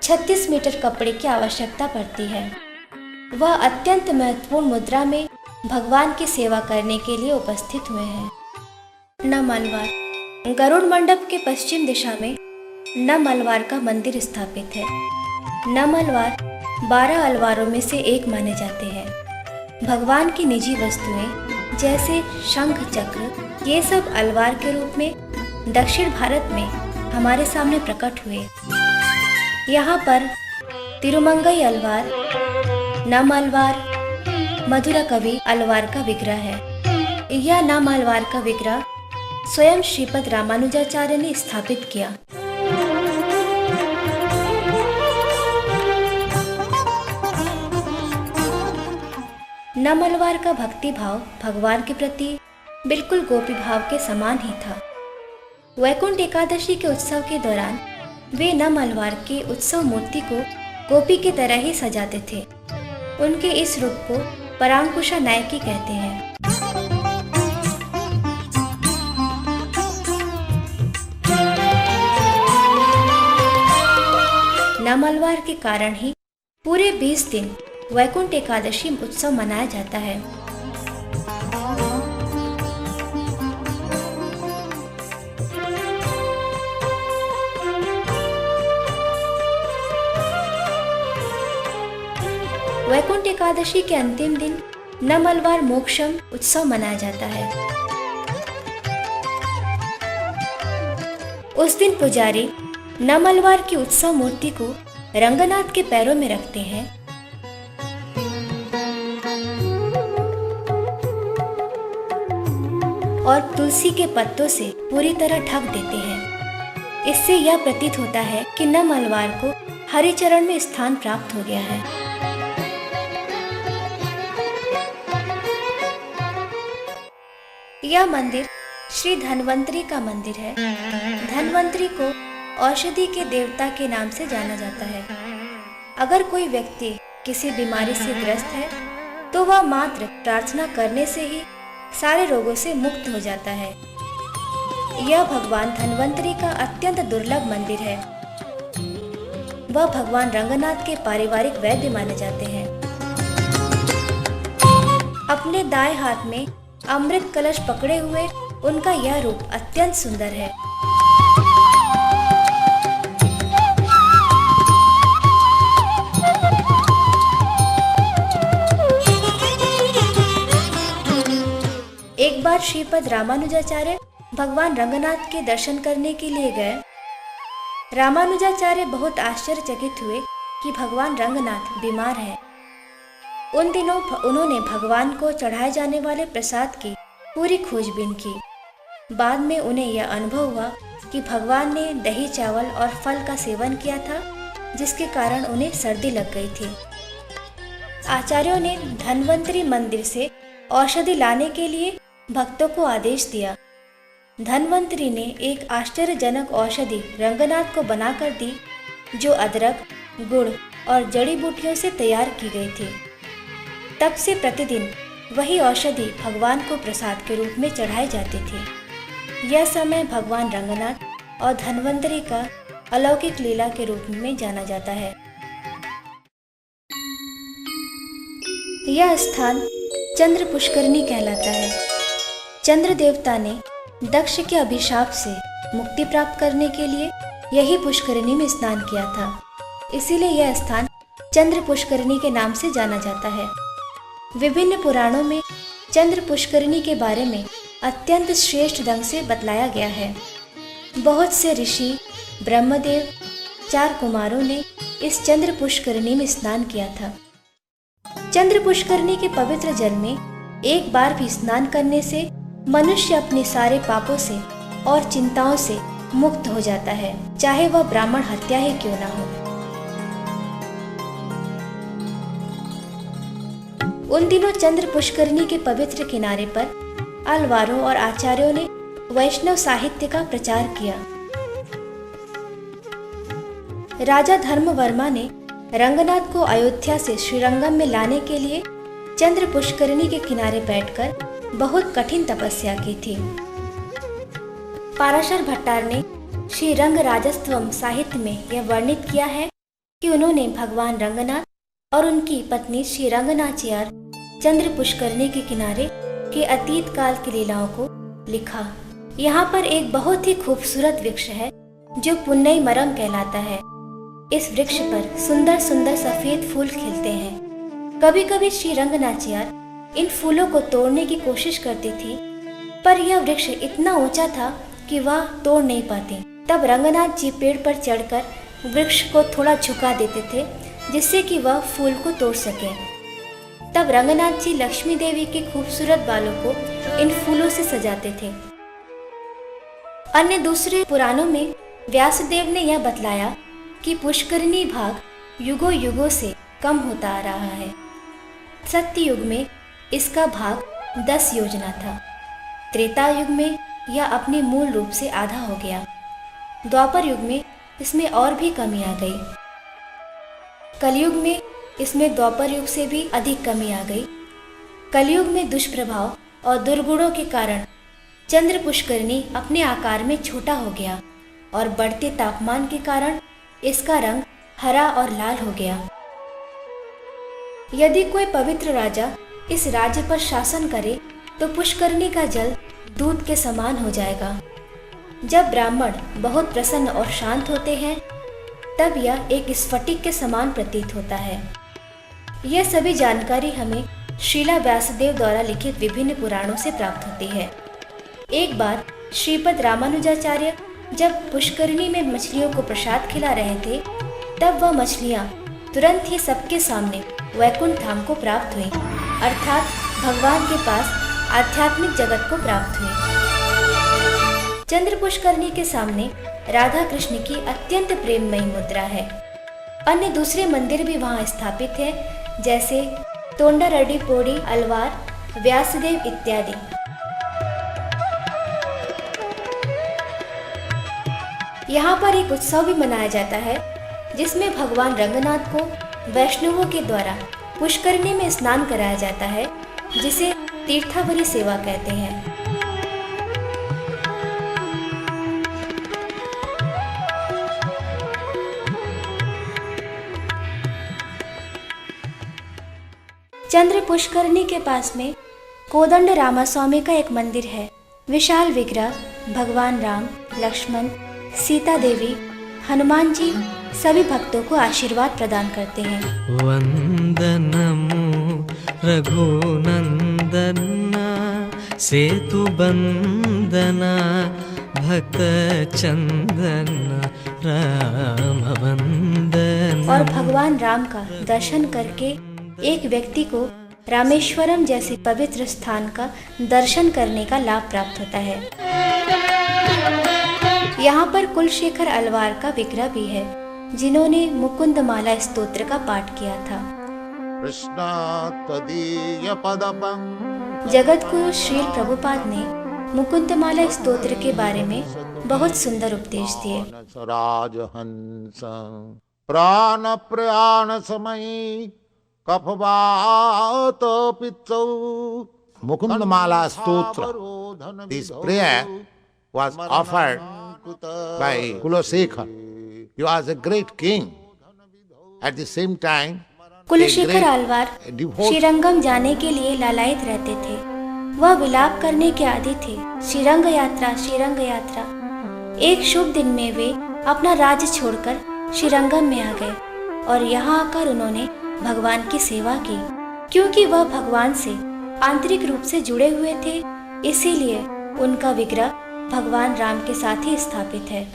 36 मीटर कपड़े की आवश्यकता पड़ती है। वह अत्यंत महत्वपूर्ण मुद्रा में भगवान की सेवा करने के लिए उपस्थित हुए हैं। नम अलवार। गरुड़ मंडप के पश्चिम दिशा में नम अलवार का मंदिर स्थापित है। नम अलवार 12 अलवारों में से एक माने जाते हैं। भगवान की निजी वस्तुएं जैसे शंख चक्र ये सब अलवार के रूप में दक्षिण भारत में हमारे सामने प्रकट हुए। यहाँ पर तिरुमंगई अलवार, नम अलवार, मधुरा कवि अलवार का विग्रह है। यह नम अलवार का विग्रह स्वयं श्रीपद रामानुजाचार्य ने स्थापित किया। नम अलवार का भक्ति भाव भगवान के प्रति बिल्कुल गोपी भाव के समान ही था। वैकुंठ एकादशी के उत्सव के दौरान वे नम अलवार की उत्सव मूर्ति को गोपी की तरह ही सजाते थे। उनके इस रूप को परांकुशा नायकी कहते हैं। नम अलवार के कारण ही पूरे 20 दिन वैकुंठ एकादशी उत्सव मनाया जाता है। वैकुंठ एकादशी के अंतिम दिन नम अलवार मोक्षम उत्सव मनाया जाता है। उस दिन पुजारी नम अलवार की उत्सव मूर्ति को रंगनाथ के पैरों में रखते हैं और तुलसी के पत्तों से पूरी तरह ढक देते हैं। इससे यह प्रतीत होता है कि नम अलवार को हरिचरण में स्थान प्राप्त हो गया है। यह मंदिर श्री धन्वंतरी का मंदिर है। धन्वंतरी को औषधि के देवता के नाम से जाना जाता है। अगर कोई व्यक्ति किसी बीमारी से ग्रस्त है तो वह मात्र प्रार्थना करने से ही सारे रोगों से मुक्त हो जाता है। यह भगवान धन्वंतरी का अत्यंत दुर्लभ मंदिर है। वह भगवान रंगनाथ के पारिवारिक वैद्य माने जाते हैं। अपने दाएं हाथ में अमृत कलश पकड़े हुए उनका यह रूप अत्यंत सुंदर है। एक बार श्रीपद रामानुजाचार्य भगवान रंगनाथ के दर्शन करने के लिए गए। रामानुजाचार्य बहुत आश्चर्यचकित हुए कि भगवान रंगनाथ बीमार हैं। उन दिनों उन्होंने भगवान को चढ़ाए जाने वाले प्रसाद की पूरी खोजबीन की। बाद में उन्हें यह अनुभव हुआ कि भगवान ने दही चावल और फल का सेवन किया था, जिसके कारण उन्हें सर्दी लग गई थी। आचार्यों ने धन्वंतरी मंदिर से औषधि लाने के लिए भक्तों को आदेश दिया। धन्वंतरी ने एक आश्चर्यजनक औषधि रंगनाथ को बनाकर दी, जो अदरक, गुड़ और जड़ी बूटियों से तैयार की गई थी। तब से प्रतिदिन वही औषधि भगवान को प्रसाद के रूप में चढ़ाई जाती थी। यह समय भगवान रंगनाथ और धन्वंतरी का अलौकिक लीला के रूप में जाना जाता है। यह स्थान चंद्र पुष्करणी कहलाता है। चंद्र देवता ने दक्ष के अभिशाप से मुक्ति प्राप्त करने के लिए यही पुष्करणी में स्नान किया था, इसीलिए यह स्थान चंद्र पुष्करणी के नाम से जाना जाता है। विभिन्न पुराणों में चंद्र पुष्करणी के बारे में अत्यंत श्रेष्ठ ढंग से बतलाया गया है। बहुत से ऋषि, ब्रह्मदेव, 4 कुमारों ने इस चंद्र पुष्करणी में स्नान किया था। चंद्र पुष्करणी के पवित्र जल में एक बार भी स्नान करने से मनुष्य अपने सारे पापों से और चिंताओं से मुक्त हो जाता है, चाहे वह ब्राह्मण हत्या ही क्यों ना हो। उन दिनों चंद्र पुष्करणी के पवित्र किनारे पर अलवारों और आचार्यों ने वैष्णव साहित्य का प्रचार किया। राजा धर्मवर्मा ने रंगनाथ को अयोध्या से श्रीरंगम में लाने के लिए चंद्र पुष्करणी के किनारे बैठकर बहुत कठिन तपस्या की थी। पाराशर भट्टार ने श्री रंग राजस्त्वम साहित्य में यह वर्णित किया है कि उन्होंने भगवान रंगनाथ और उनकी पत्नी श्री रंगनाचियार चंद्र पुष्करणी के किनारे के अतीत काल की लीलाओं को लिखा। यहाँ पर एक बहुत ही खूबसूरत वृक्ष है जो पुन्नई मरम कहलाता है। इस वृक्ष पर सुंदर सुंदर सफेद फूल खिलते हैं। कभी कभी श्री रंगनाचियार इन फूलों को तोड़ने की कोशिश करती थी, पर यह वृक्ष इतना ऊंचा था कि वह तोड़ नहीं पाती। तब रंगनाथ जी पेड़ पर चढ़कर वृक्ष को थोड़ा झुका देते थे, जिससे कि वह फूल को तोड़ सके। तब रंगनाथ जी लक्ष्मी देवी के खूबसूरत बालों को इन फूलों से सजाते थे। अन्य दूसरे पुराणों में व्यासदेव ने यह बतलाया कि पुष्करणी भाग युगों युगों से कम होता आ रहा है। सत्य युग में इसका भाग 10 योजना था। त्रेता युग में यह अपने मूल रूप से आधा हो गया। द्वापर युग में इसमें और भी कमी आ गई। कलयुग में इसमें द्वापर युग से भी अधिक कमी आ गई। कलयुग में दुष्प्रभाव और दुर्गुणों के कारण चंद्र पुष्करणी अपने आकार में छोटा हो गया और बढ़ते तापमान के कारण इसका रंग हरा और लाल हो गया। यदि कोई पवित्र राजा इस राज्य पर शासन करे तो पुष्करणी का जल दूध के समान हो जाएगा। जब ब्राह्मण बहुत प्रसन्न और शांत होते हैं तब यह एक स्फटिक के समान प्रतीत होता है। यह सभी जानकारी हमें श्रीला व्यासदेव द्वारा लिखित विभिन्न पुराणों से प्राप्त होती है। एक बार श्रीपद रामानुजाचार्य जब पुष्करणी में मछलियों को प्रसाद खिला रहे थे, तब वह मछलियाँ तुरंत ही सबके सामने वैकुंठ धाम को प्राप्त हुई, अर्थात भगवान के पास आध्यात्मिक जगत को प्राप्त हुई। चंद्र पुष्करणी के सामने राधा कृष्ण की अत्यंत प्रेममयी मुद्रा है। अन्य दूसरे मंदिर भी वहाँ स्थापित हैं, जैसे तोंडारडी पोड़ी, अलवार, व्यासदेव इत्यादि। यहाँ पर एक उत्सव भी मनाया जाता है जिसमें भगवान रंगनाथ को वैष्णवों के द्वारा पुष्करणी में स्नान कराया जाता है, जिसे तीर्थावरी सेवा कहते हैं। चंद्र पुष्करणी के पास में कोदंड रामास्वामी का एक मंदिर है। विशाल विग्रह भगवान राम, लक्ष्मण, सीता देवी, हनुमान जी सभी भक्तों को आशीर्वाद प्रदान करते हैं। वंदनमु रघुनंदना सेतु बंदना भक्त चंदना राम वंदना। और भगवान राम का दर्शन करके एक व्यक्ति को रामेश्वरम जैसे पवित्र स्थान का दर्शन करने का लाभ प्राप्त होता है। यहाँ पर कुलशेखर अलवार का विग्रह भी है, जिन्होंने मुकुंदमाला स्तोत्र का पाठ किया था। कृष्ण तदीय पदपं जगतगुरु श्रील प्रभुपाद ने मुकुंदमाला स्तोत्र के बारे में बहुत सुंदर उपदेश दिए। राजहंस प्राण प्रयाण समय कफवात पित्तौ मुकुंदमाला स्तोत्र। This prayer was offered by Kulashekhar. He was a great king. At the same time, Kulasekhara Alvar Srirangam जाने के लिए लालायित रहते थे। वह विलाप करने के आदी थे, श्रीरंग यात्रा श्रीरंग यात्रा। एक शुभ दिन में वे अपना राज्य छोड़कर श्रीरंगम में आ गए और यहाँ आकर उन्होंने भगवान की सेवा की। क्योंकि वह भगवान से आंतरिक रूप से जुड़े हुए थे, इसीलिए उनका विग्रह भगवान राम के साथ ही स्थापित है।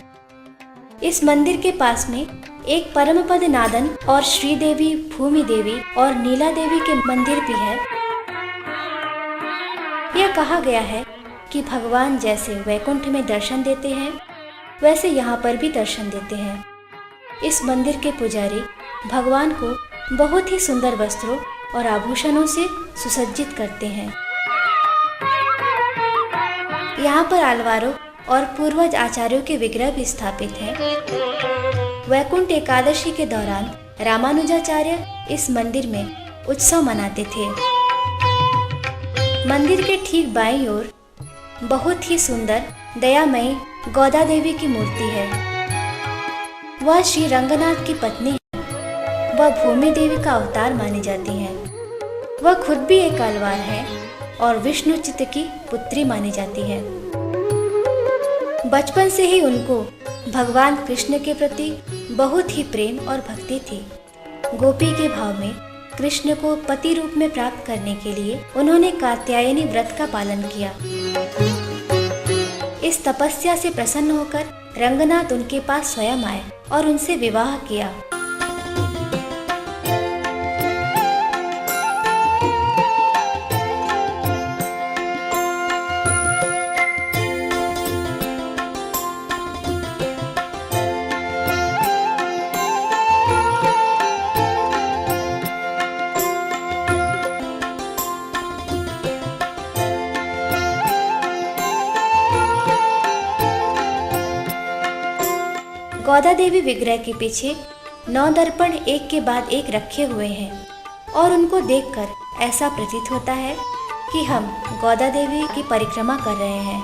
इस मंदिर के पास में एक परमपद नादन और श्रीदेवी, भूमि देवी और नीला देवी के मंदिर भी है। यह कहा गया है कि भगवान जैसे वैकुंठ में दर्शन देते हैं, वैसे यहाँ पर भी दर्शन देते हैं। इस मंदिर के पुजारी भगवान को बहुत ही सुंदर वस्त्रों और आभूषणों से सुसज्जित करते हैं। यहाँ पर आलवारों और पूर्वज आचार्यों के विग्रह भी स्थापित हैं। वैकुंठ एकादशी के दौरान रामानुजाचार्य इस मंदिर में उत्सव मनाते थे। मंदिर के ठीक बाईं ओर बहुत ही सुंदर दयामयी गोदा देवी की मूर्ति है। वह श्री रंगनाथ की पत्नी है। वह भूमि देवी का अवतार मानी जाती हैं। वह खुद भी एक आलवार है और विष्णु चित्त की पुत्री मानी जाती है। बचपन से ही उनको भगवान कृष्ण के प्रति बहुत ही प्रेम और भक्ति थी। गोपी के भाव में कृष्ण को पति रूप में प्राप्त करने के लिए उन्होंने कात्यायनी व्रत का पालन किया। इस तपस्या से प्रसन्न होकर रंगनाथ उनके पास स्वयं आए और उनसे विवाह किया। गोदा देवी विग्रह के पीछे 9 दर्पण एक के बाद एक रखे हुए हैं और उनको देखकर ऐसा प्रतीत होता है कि हम गोदा देवी की परिक्रमा कर रहे हैं।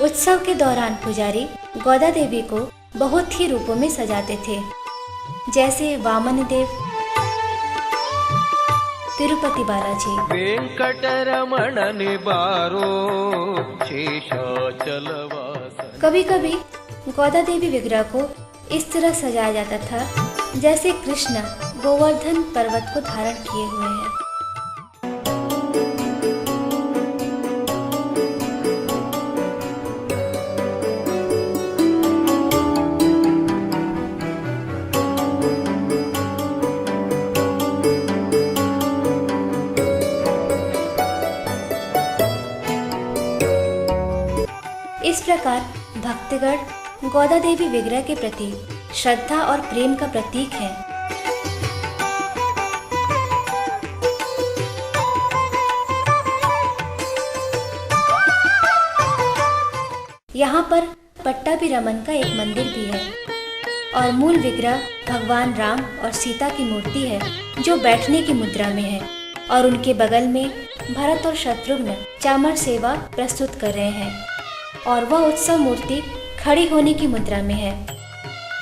उत्सव के दौरान पुजारी गोदा देवी को बहुत ही रूपों में सजाते थे, जैसे वामन देव, तिरुपति बालाजी, वेंकटरमण निबारो शेषाचलवास। कभी कभी गोदा देवी विग्रह को इस तरह सजाया जाता था जैसे कृष्ण गोवर्धन पर्वत को धारण किए हुए हैं। इस प्रकार भक्तगण गोदा देवी विग्रह के प्रति श्रद्धा और प्रेम का प्रतीक है। यहाँ पर पट्टाभिरमन का एक मंदिर भी है और मूल विग्रह भगवान राम और सीता की मूर्ति है, जो बैठने की मुद्रा में है और उनके बगल में भरत और शत्रुघ्न चामर सेवा प्रस्तुत कर रहे हैं और वह उत्सव मूर्ति खड़ी होने की मुद्रा में है।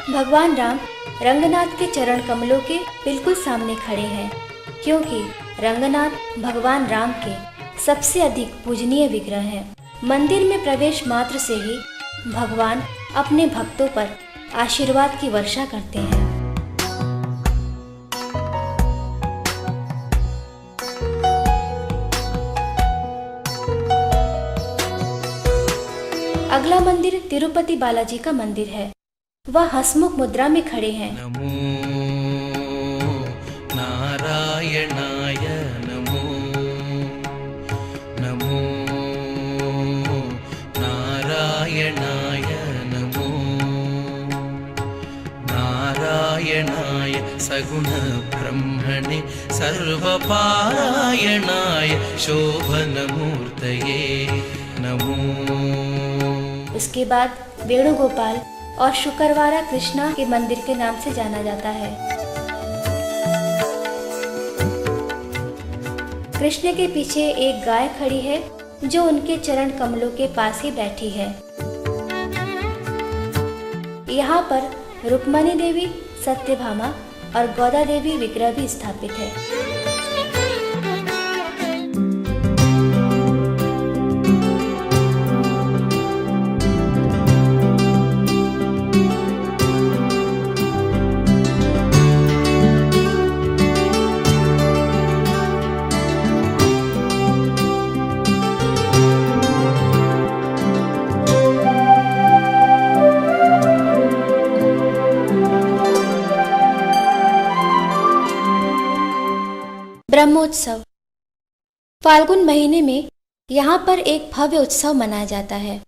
भगवान राम रंगनाथ के चरण कमलों के बिल्कुल सामने खड़े हैं, क्योंकि रंगनाथ भगवान राम के सबसे अधिक पूजनीय विग्रह हैं। मंदिर में प्रवेश मात्र से ही भगवान अपने भक्तों पर आशीर्वाद की वर्षा करते हैं। अगला मंदिर तिरुपति बालाजी का मंदिर है। वह हसमुख मुद्रा में खड़े हैं। नमो नारायणाय नमो, नमो नारायणाय सगुणब्रह्मणे सर्वपारायणाय शोभनमूर्तये नमो। इसके बाद वेणुगोपाल और शुक्रवारा कृष्णा के मंदिर के नाम से जाना जाता है। कृष्ण के पीछे एक गाय खड़ी है जो उनके चरण कमलों के पास ही बैठी है। यहाँ पर रुक्मणी देवी, सत्यभामा और गोदा देवी विग्रह भी स्थापित है। ब्रह्मोत्सव। फाल्गुन महीने में यहाँ पर एक भव्य उत्सव मनाया जाता है।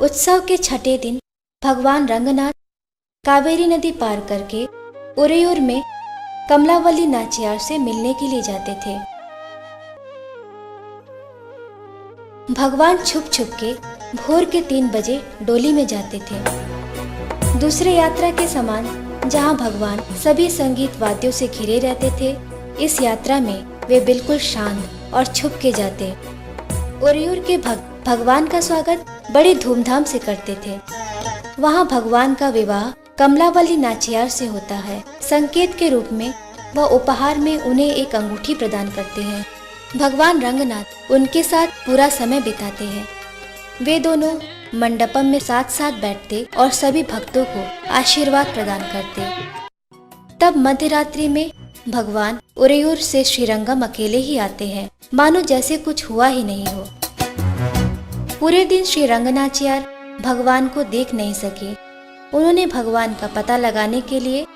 उत्सव के छठे दिन भगवान रंगनाथ कावेरी नदी पार करके उरेयूर में कमलावली नाचियार से मिलने के लिए जाते थे। भगवान छुप छुप के भोर के 3 बजे डोली में जाते थे। दूसरे यात्रा के समान जहां भगवान सभी संगीत वाद्यों से घिरे रहते थे, इस यात्रा में वे बिल्कुल शांत और छुप के जाते। उरेयूर के भगवान का स्वागत बड़े धूमधाम से करते थे। वहाँ भगवान का विवाह कमलावली नाचियार से होता है। संकेत के रूप में वह उपहार में उन्हें एक अंगूठी प्रदान करते हैं। भगवान रंगनाथ उनके साथ पूरा समय बिताते हैं। वे दोनों मंडपम में साथ साथ बैठते और सभी भक्तों को आशीर्वाद प्रदान करते। तब मध्य रात्रि में भगवान उरेयूर से श्रीरंगम अकेले ही आते हैं, मानो जैसे कुछ हुआ ही नहीं हो। पूरे दिन श्री रंगनाचियार भगवान को देख नहीं सके। उन्होंने भगवान का पता लगाने के लिए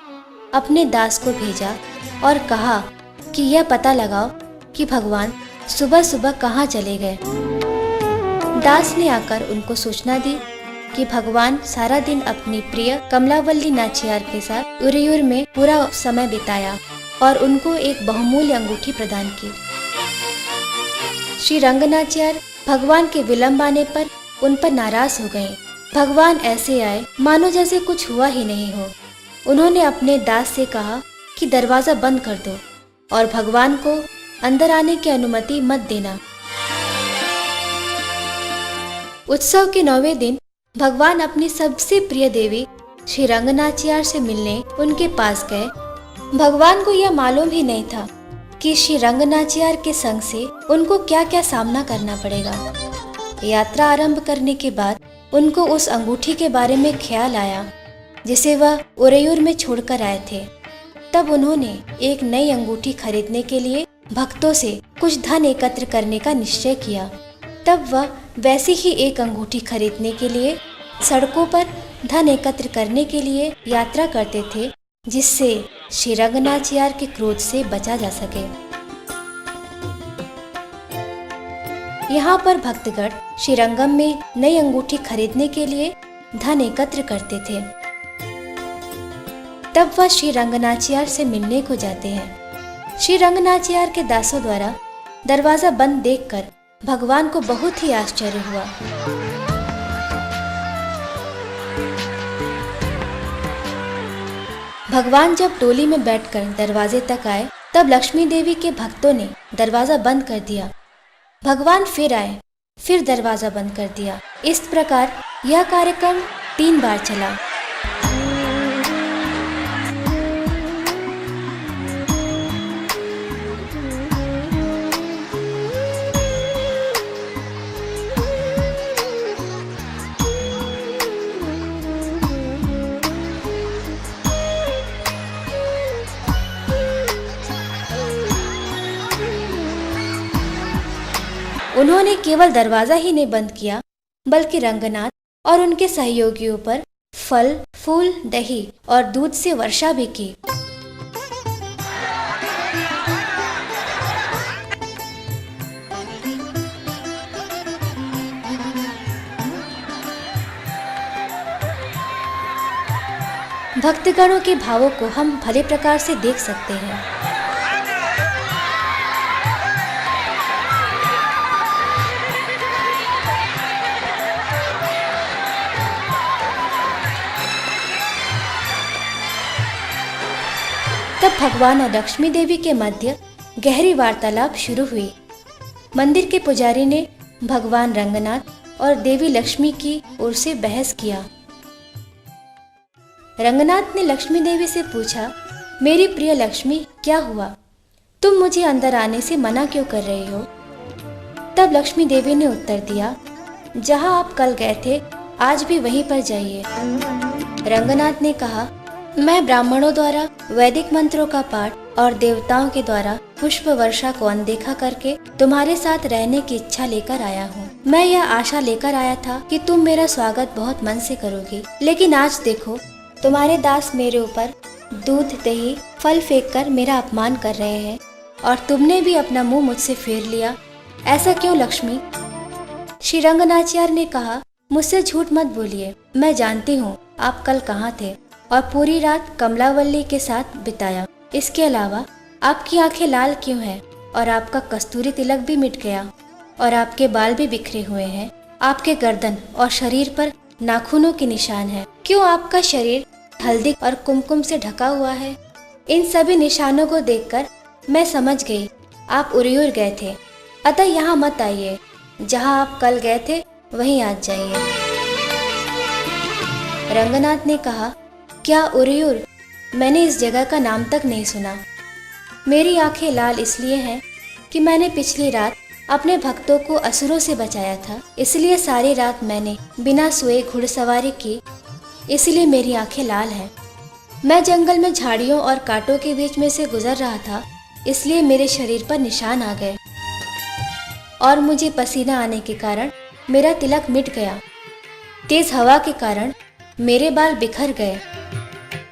अपने दास को भेजा और कहा कि यह पता लगाओ कि भगवान सुबह सुबह कहाँ चले गए। दास ने आकर उनको सूचना दी कि भगवान सारा दिन अपनी प्रिय कमलावली नाचियार के साथ उरेयूर में पूरा समय बिताया और उनको एक बहुमूल्य अंगूठी प्रदान की। श्री रंगनाचियार भगवान के विलंब आने पर उन पर नाराज हो गए। भगवान ऐसे आए मानो जैसे कुछ हुआ ही नहीं हो। उन्होंने अपने दास से कहा कि दरवाजा बंद कर दो और भगवान को अंदर आने की अनुमति मत देना। उत्सव के 9वें दिन भगवान अपनी सबसे प्रिय देवी श्री रंगनाचियार से मिलने उनके पास गए। भगवान को यह मालूम ही नहीं था कि श्री रंगनाचियार के संग से उनको क्या क्या सामना करना पड़ेगा। यात्रा आरंभ करने के बाद उनको उस अंगूठी के बारे में ख्याल आया जिसे वह उरेयूर में छोड़कर आए थे। तब उन्होंने एक नई अंगूठी खरीदने के लिए भक्तों से कुछ धन एकत्र करने का निश्चय किया। तब वह वैसी ही एक अंगूठी खरीदने के लिए सड़कों पर धन एकत्र करने के लिए यात्रा करते थे, जिससे श्री रंगनाचियार के क्रोध से बचा जा सके। यहाँ पर भक्तगण श्रीरंगम में नई अंगूठी खरीदने के लिए धन एकत्र करते थे। तब वह श्री रंगनाचियार से मिलने को जाते हैं। श्री रंगनाचियार के दासों द्वारा दरवाजा बंद देखकर भगवान को बहुत ही आश्चर्य हुआ। भगवान जब डोली में बैठकर दरवाजे तक आए, तब लक्ष्मी देवी के भक्तों ने दरवाजा बंद कर दिया। भगवान फिर आए, फिर दरवाजा बंद कर दिया। इस प्रकार यह कार्यक्रम 3 बार चला। उन्होंने केवल दरवाजा ही नहीं बंद किया, बल्कि रंगनाथ और उनके सहयोगियों पर फल, फूल, दही और दूध से वर्षा भी की। भक्तगणों के भावों को हम भले प्रकार से देख सकते हैं। तब भगवान और लक्ष्मी देवी के मध्य गहरी वार्तालाप शुरू हुई। मंदिर के पुजारी ने भगवान रंगनाथ और देवी लक्ष्मी की ओर से बहस किया। रंगनाथ ने लक्ष्मी देवी से पूछा, मेरी प्रिय लक्ष्मी, क्या हुआ? तुम मुझे अंदर आने से मना क्यों कर रही हो? तब लक्ष्मी देवी ने उत्तर दिया, जहां आप कल गए थे, आज भी वहीं पर जाइए। रंगनाथ ने कहा, मैं ब्राह्मणों द्वारा वैदिक मंत्रों का पाठ और देवताओं के द्वारा पुष्प वर्षा को अनदेखा करके तुम्हारे साथ रहने की इच्छा लेकर आया हूँ। मैं यह आशा लेकर आया था कि तुम मेरा स्वागत बहुत मन से करोगी, लेकिन आज देखो, तुम्हारे दास मेरे ऊपर दूध, दही, फल फेंक कर मेरा अपमान कर रहे हैं और तुमने भी अपना मुंह मुझसे फेर लिया। ऐसा क्यों लक्ष्मी? श्री रंगनाचियार ने कहा, मुझसे झूठ मत बोलिए। मैं जानती हूँ आप कल कहाँ थे और पूरी रात कमलावल्ली के साथ बिताया। इसके अलावा आपकी आंखें लाल क्यों हैं और आपका कस्तूरी तिलक भी मिट गया और आपके बाल भी बिखरे हुए हैं। आपके गर्दन और शरीर पर नाखूनों के निशान हैं। क्यों आपका शरीर हल्दी और कुमकुम से ढका हुआ है? इन सभी निशानों को देखकर मैं समझ गई आप उरियूर गए थे, अतः यहाँ मत आइए। जहाँ आप कल गए थे वहीं आज जाइए। रंगनाथ ने कहा, क्या उरियूर? मैंने इस जगह का नाम तक नहीं सुना। मेरी आंखें लाल इसलिए हैं कि मैंने पिछली रात अपने भक्तों को असुरों से बचाया था, इसलिए सारी रात मैंने बिना सोए घुड़सवारी की, इसलिए मेरी आंखें लाल हैं। मैं जंगल में झाड़ियों और कांटों के बीच में से गुजर रहा था, इसलिए मेरे शरीर पर निशान आ गए और मुझे पसीना आने के कारण मेरा तिलक मिट गया। तेज हवा के कारण मेरे बाल बिखर गए।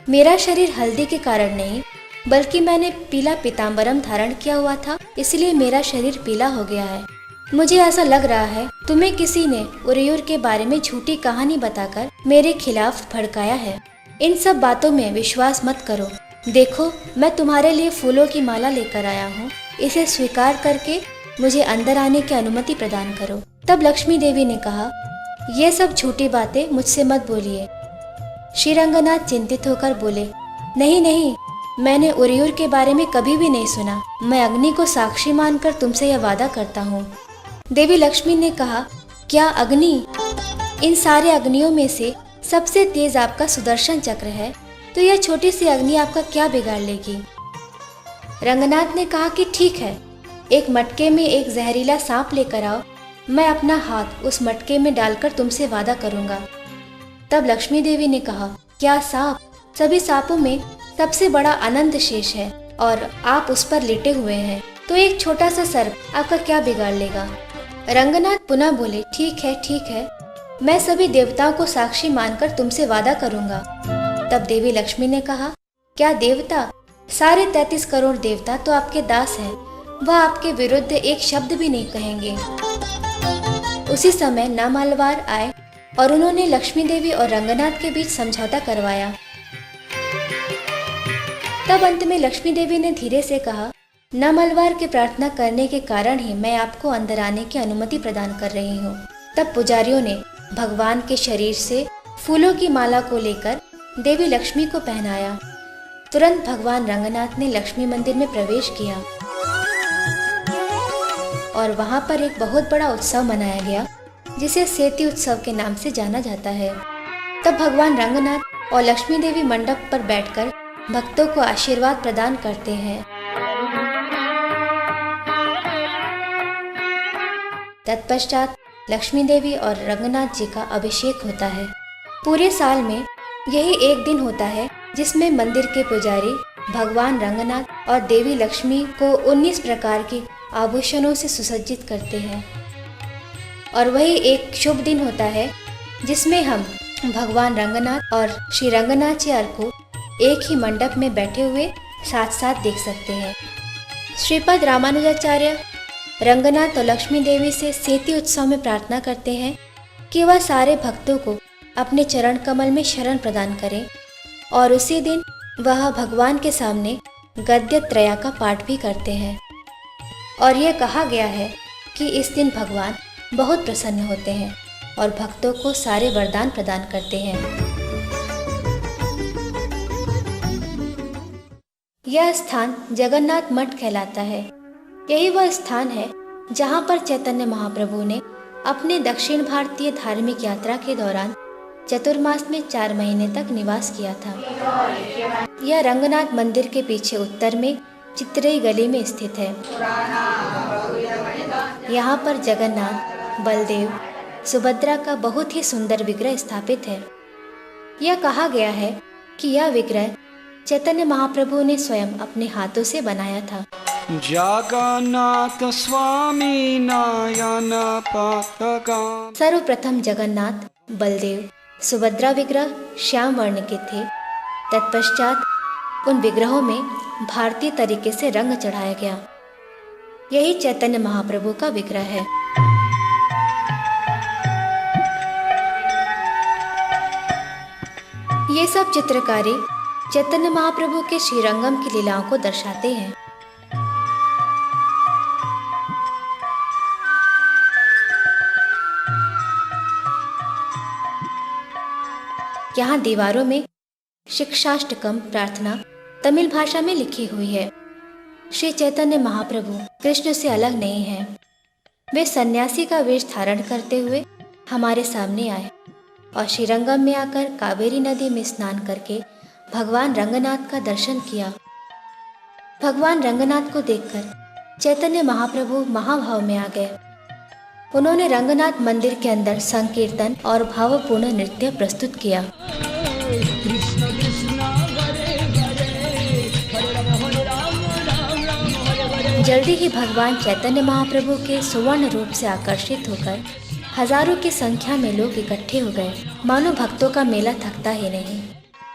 मेरा शरीर हल्दी के कारण नहीं, बल्कि मैंने पीला पीतांबरम धारण किया हुआ था, इसलिए मेरा शरीर पीला हो गया है। मुझे ऐसा लग रहा है तुम्हें किसी ने उरियूर के बारे में झूठी कहानी बताकर मेरे खिलाफ भड़काया है। इन सब बातों में विश्वास मत करो। देखो, मैं तुम्हारे लिए फूलों की माला लेकर आया हूँ। इसे स्वीकार करके मुझे अंदर आने की अनुमति प्रदान करो। तब लक्ष्मी देवी ने कहा, ये सब झूठी बातें मुझसे मत बोलिए। श्री रंगनाथ चिंतित होकर बोले, नहीं नहीं, मैंने उरियूर के बारे में कभी भी नहीं सुना। मैं अग्नि को साक्षी मानकर तुमसे यह वादा करता हूँ। देवी लक्ष्मी ने कहा, क्या अग्नि? इन सारे अग्नियों में से सबसे तेज आपका सुदर्शन चक्र है, तो यह छोटी सी अग्नि आपका क्या बिगाड़ लेगी? रंगनाथ ने कहा कि ठीक है, एक मटके में एक जहरीला सांप लेकर आओ, मैं अपना हाथ उस मटके में डालकर तुमसे वादा करूंगा। तब लक्ष्मी देवी ने कहा, क्या सांप? सभी सांपों में सबसे बड़ा अनंत शेष है और आप उस पर लेटे हुए हैं, तो एक छोटा सा सर्प आपका क्या बिगाड़ लेगा? रंगनाथ पुनः बोले, ठीक है, मैं सभी देवताओं को साक्षी मानकर तुमसे वादा करूंगा। तब देवी लक्ष्मी ने कहा, क्या देवता? सारे 33 करोड़ देवता तो आपके दास हैं, वह आपके विरुद्ध एक शब्द भी नहीं कहेंगे। उसी समय नामलवार आए और उन्होंने लक्ष्मी देवी और रंगनाथ के बीच समझौता करवाया। तब अंत में लक्ष्मी देवी ने धीरे से कहा, नामलवार की प्रार्थना करने के कारण ही मैं आपको अंदर आने की अनुमति प्रदान कर रही हूँ। तब पुजारियों ने भगवान के शरीर से फूलों की माला को लेकर देवी लक्ष्मी को पहनाया। तुरंत भगवान रंगनाथ ने लक्ष्मी मंदिर में प्रवेश किया और वहां पर एक बहुत बड़ा उत्सव मनाया गया, जिसे सेती उत्सव के नाम से जाना जाता है। तब भगवान रंगनाथ और लक्ष्मी देवी मंडप पर बैठकर भक्तों को आशीर्वाद प्रदान करते हैं। तत्पश्चात लक्ष्मी देवी और रंगनाथ जी का अभिषेक होता है। पूरे साल में यही एक दिन होता है जिसमें मंदिर के पुजारी भगवान रंगनाथ और देवी लक्ष्मी को 19 प्रकार के आभूषणों से सुसज्जित करते हैं। और वही एक शुभ दिन होता है जिसमें हम भगवान रंगनाथ और श्री रंगनाचार्य को एक ही मंडप में बैठे हुए साथ साथ देख सकते हैं। श्रीपद रामानुजाचार्य रंगनाथ और लक्ष्मी देवी से सेती उत्सव में प्रार्थना करते हैं कि वह सारे भक्तों को अपने चरण कमल में शरण प्रदान करें, और उसी दिन वह भगवान के सामने गद्य त्रया का पाठ भी करते हैं। और यह कहा गया है कि इस दिन भगवान बहुत प्रसन्न होते हैं और भक्तों को सारे वरदान प्रदान करते हैं। यह स्थान जगन्नाथ मठ कहलाता है। यही वह स्थान है जहाँ पर चैतन्य महाप्रभु ने अपने दक्षिण भारतीय धार्मिक यात्रा के दौरान चतुर्मास में 4 महीने तक निवास किया था। यह रंगनाथ मंदिर के पीछे उत्तर में चित्रेई गली में स्थित है। यहाँ पर जगन्नाथ, बलदेव, सुभद्रा का बहुत ही सुंदर विग्रह स्थापित है। यह कहा गया है कि यह विग्रह चैतन्य महाप्रभु ने स्वयं अपने हाथों से बनाया था। जगन्नाथ स्वामी नयन पताका। सर्वप्रथम जगन्नाथ, बलदेव, सुभद्रा विग्रह श्याम वर्ण के थे। तत्पश्चात उन विग्रहों में भारतीय तरीके से रंग चढ़ाया गया। यही चैतन्य महाप्रभु का विग्रह है। ये सब चित्रकारी चैतन्य महाप्रभु के श्रीरंगम की लीलाओं को दर्शाते हैं। यहाँ दीवारों में शिक्षाष्टकम प्रार्थना तमिल भाषा में लिखी हुई है। श्री चैतन्य महाप्रभु कृष्ण से अलग नहीं हैं। वे सन्यासी का वेश धारण करते हुए हमारे सामने आए और श्रीरंगम में आकर कावेरी नदी में स्नान करके भगवान रंगनाथ का दर्शन किया। भगवान रंगनाथ को देखकर चैतन्य महाप्रभु महाभाव में आ गए। उन्होंने रंगनाथ मंदिर के अंदर संकीर्तन और भावपूर्ण नृत्य प्रस्तुत किया। जल्दी ही भगवान चैतन्य महाप्रभु के सुवर्ण रूप से आकर्षित होकर हजारों की संख्या में लोग इकट्ठे हो गए, मानो भक्तों का मेला थकता ही नहीं।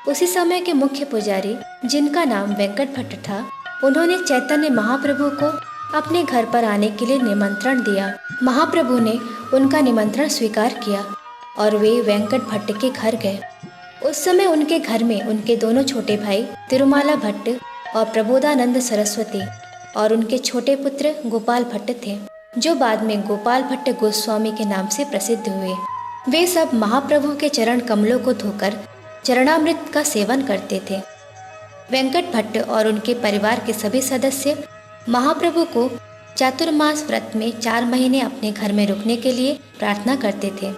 उसी समय के मुख्य पुजारी, जिनका नाम वेंकट भट्ट था, उन्होंने चैतन्य महाप्रभु को अपने घर पर आने के लिए निमंत्रण दिया। महाप्रभु ने उनका निमंत्रण स्वीकार किया और वे वेंकट भट्ट के घर गए। उस समय उनके घर में उनके दोनों छोटे भाई तिरुमाला भट्ट और प्रबोधानंद सरस्वती और उनके छोटे पुत्र गोपाल भट्ट थे, जो बाद में गोपाल भट्ट गोस्वामी के नाम से प्रसिद्ध हुए। वे सब महाप्रभु के चरण कमलों को धोकर चरणामृत का सेवन करते थे। वेंकट भट्ट और उनके परिवार के सभी सदस्य महाप्रभु को चातुर्मास व्रत में 4 महीने अपने घर में रुकने के लिए प्रार्थना करते थे।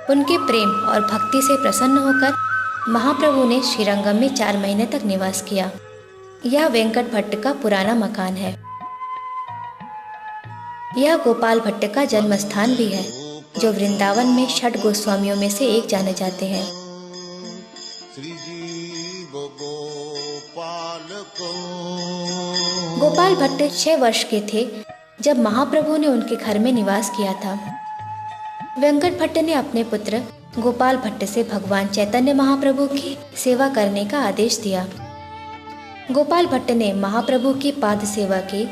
उनके प्रेम और भक्ति से प्रसन्न होकर महाप्रभु ने श्रीरंगम में 4 महीने तक निवास किया। यह वेंकट भट्ट का पुराना मकान है। यह गोपाल भट्ट का जन्म स्थान भी है, जो वृंदावन में 6 गोस्वामियों में से एक जाने जाते हैं। गोपाल भट्ट 6 वर्ष के थे जब महाप्रभु ने उनके घर में निवास किया था। वेंकट भट्ट ने अपने पुत्र गोपाल भट्ट से भगवान चैतन्य महाप्रभु की सेवा करने का आदेश दिया। गोपाल भट्ट ने महाप्रभु की पाद सेवा की।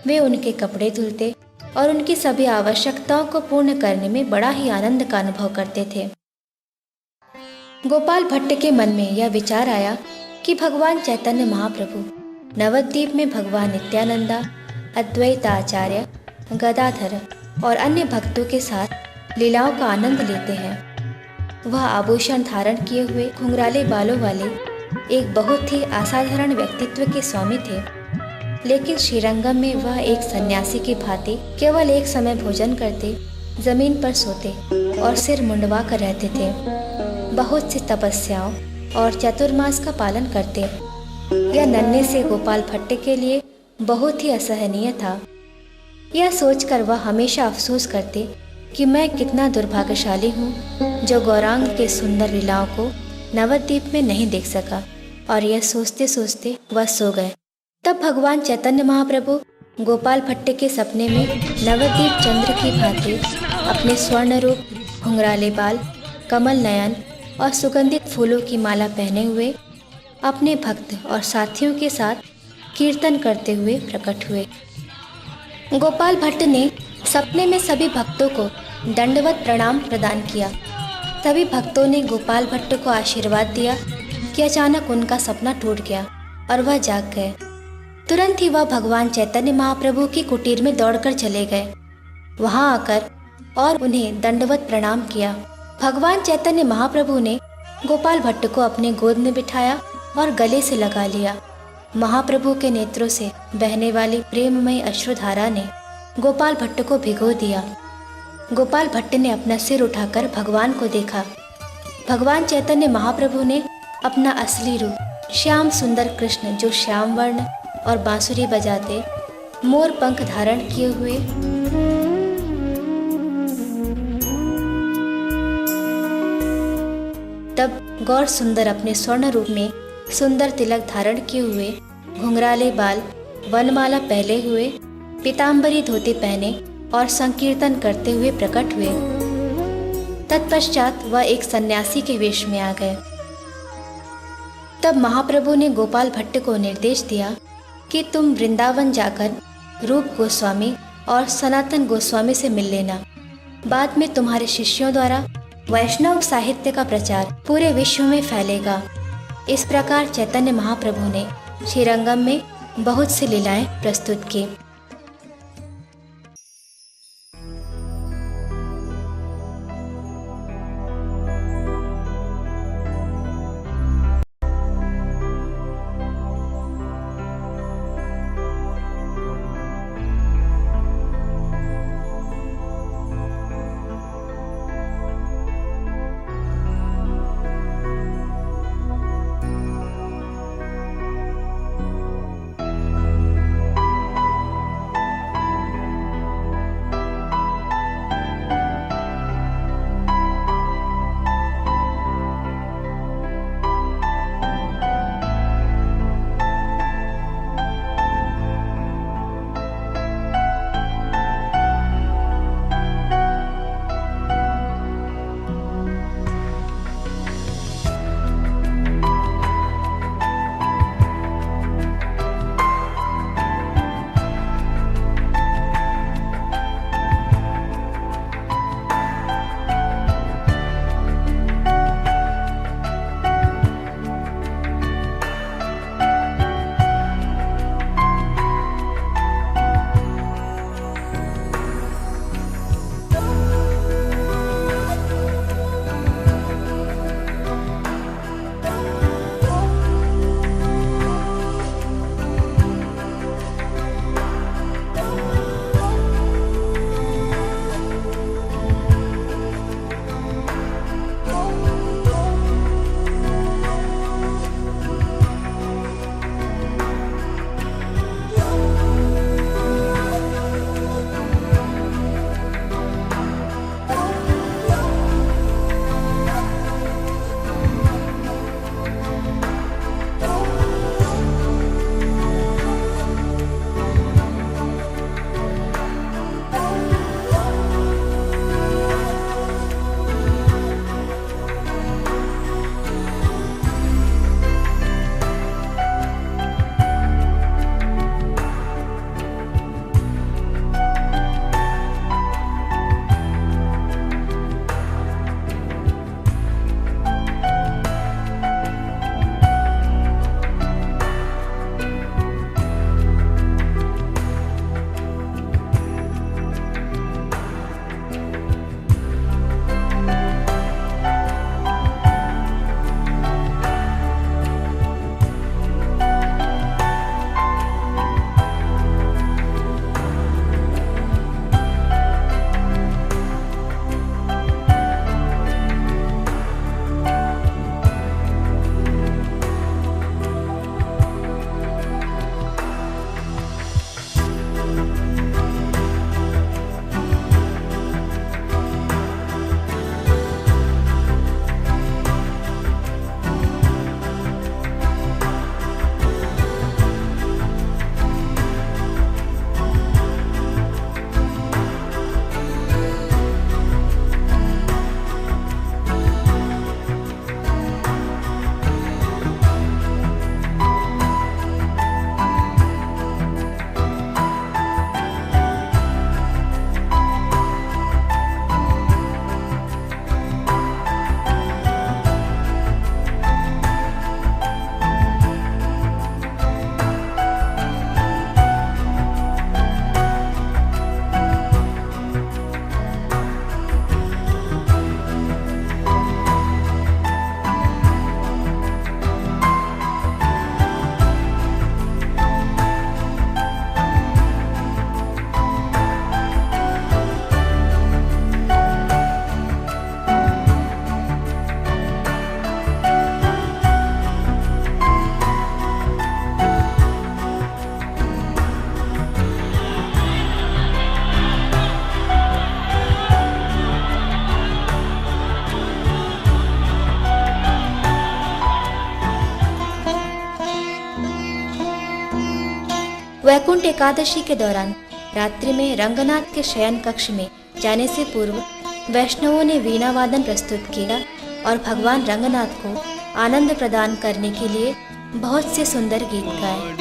वे उनके कपड़े धुलते और उनकी सभी आवश्यकताओं को पूर्ण करने में बड़ा ही आनंद का अनुभव करते थे। गोपाल भट्ट के मन में यह विचार आया कि भगवान चैतन्य महाप्रभु नवद्वीप में भगवान नित्यानंदा, अद्वैत आचार्य, गदाधर और अन्य भक्तों के साथ लीलाओं का आनंद लेते हैं। वह आभूषण धारण किए हुए घुंघराले बालों वाले एक बहुत ही असाधारण व्यक्तित्व के स्वामी थे, लेकिन श्रीरंगम में वह एक सन्यासी की भांति केवल एक समय भोजन करते, जमीन पर सोते और सिर मुंडवा कर रहते थे। बहुत सी तपस्याओं और चतुर्मास का पालन करते। यह नन्हे से गोपाल भट्ट के लिए बहुत ही असहनीय था। यह सोचकर वह हमेशा अफसोस करते कि मैं कितना दुर्भाग्यशाली हूँ जो गौरांग के सुंदर लीलाओं को नवद्वीप में नहीं देख सका। और यह सोचते सोचते वह सो गए। तब भगवान चैतन्य महाप्रभु गोपाल भट्ट के सपने में नवद्वीप चंद्र की भांति अपने स्वर्ण रूप, घुंघराले बाल, कमल नयन और सुगंधित फूलों की माला पहने हुए अपने भक्त और साथियों के साथ कीर्तन करते हुए प्रकट हुए। गोपाल भट्ट ने सपने में सभी भक्तों को दंडवत प्रणाम प्रदान किया। सभी भक्तों ने गोपाल भट्ट को आशीर्वाद दिया कि अचानक उनका सपना टूट गया और वह जाग गए। तुरंत ही वह भगवान चैतन्य महाप्रभु की कुटीर में दौड़कर चले गए। वहां आकर और उन्हें दंडवत प्रणाम किया। भगवान चैतन्य महाप्रभु ने गोपाल भट्ट को अपने गोद में बिठाया और गले से लगा लिया। महाप्रभु के नेत्रों से बहने वाली प्रेममयी अश्रुधारा ने गोपाल भट्ट को भिगो दिया। गोपाल भट्ट ने अपना सिर उठाकर भगवान को देखा। भगवान चैतन्य महाप्रभु ने अपना असली रूप श्याम सुंदर कृष्ण, जो श्याम वर्ण और बांसुरी बजाते, मोर पंख धारण किए हुए तब गौर सुंदर अपने स्वर्ण रूप में सुंदर तिलक धारण किए हुए, घुंघराले बाल, वनमाला पहले हुए, पीताम्बरी धोती पहने और संकीर्तन करते हुए प्रकट हुए। तत्पश्चात वह एक सन्यासी के वेश में आ गए। तब महाप्रभु ने गोपाल भट्ट को निर्देश दिया कि तुम वृंदावन जाकर रूप गोस्वामी और सनातन गोस्वामी से मिल लेना। बाद में तुम्हारे शिष्यों द्वारा वैष्णव साहित्य का प्रचार पूरे विश्व में फैलेगा। इस प्रकार चैतन्य महाप्रभु ने श्रीरंगम में बहुत सी लीलाएं प्रस्तुत की। वैकुंठ एकादशी के दौरान रात्रि में रंगनाथ के शयन कक्ष में जाने से पूर्व वैष्णवों ने वीणा वादन प्रस्तुत किया और भगवान रंगनाथ को आनंद प्रदान करने के लिए बहुत से सुंदर गीत गाए।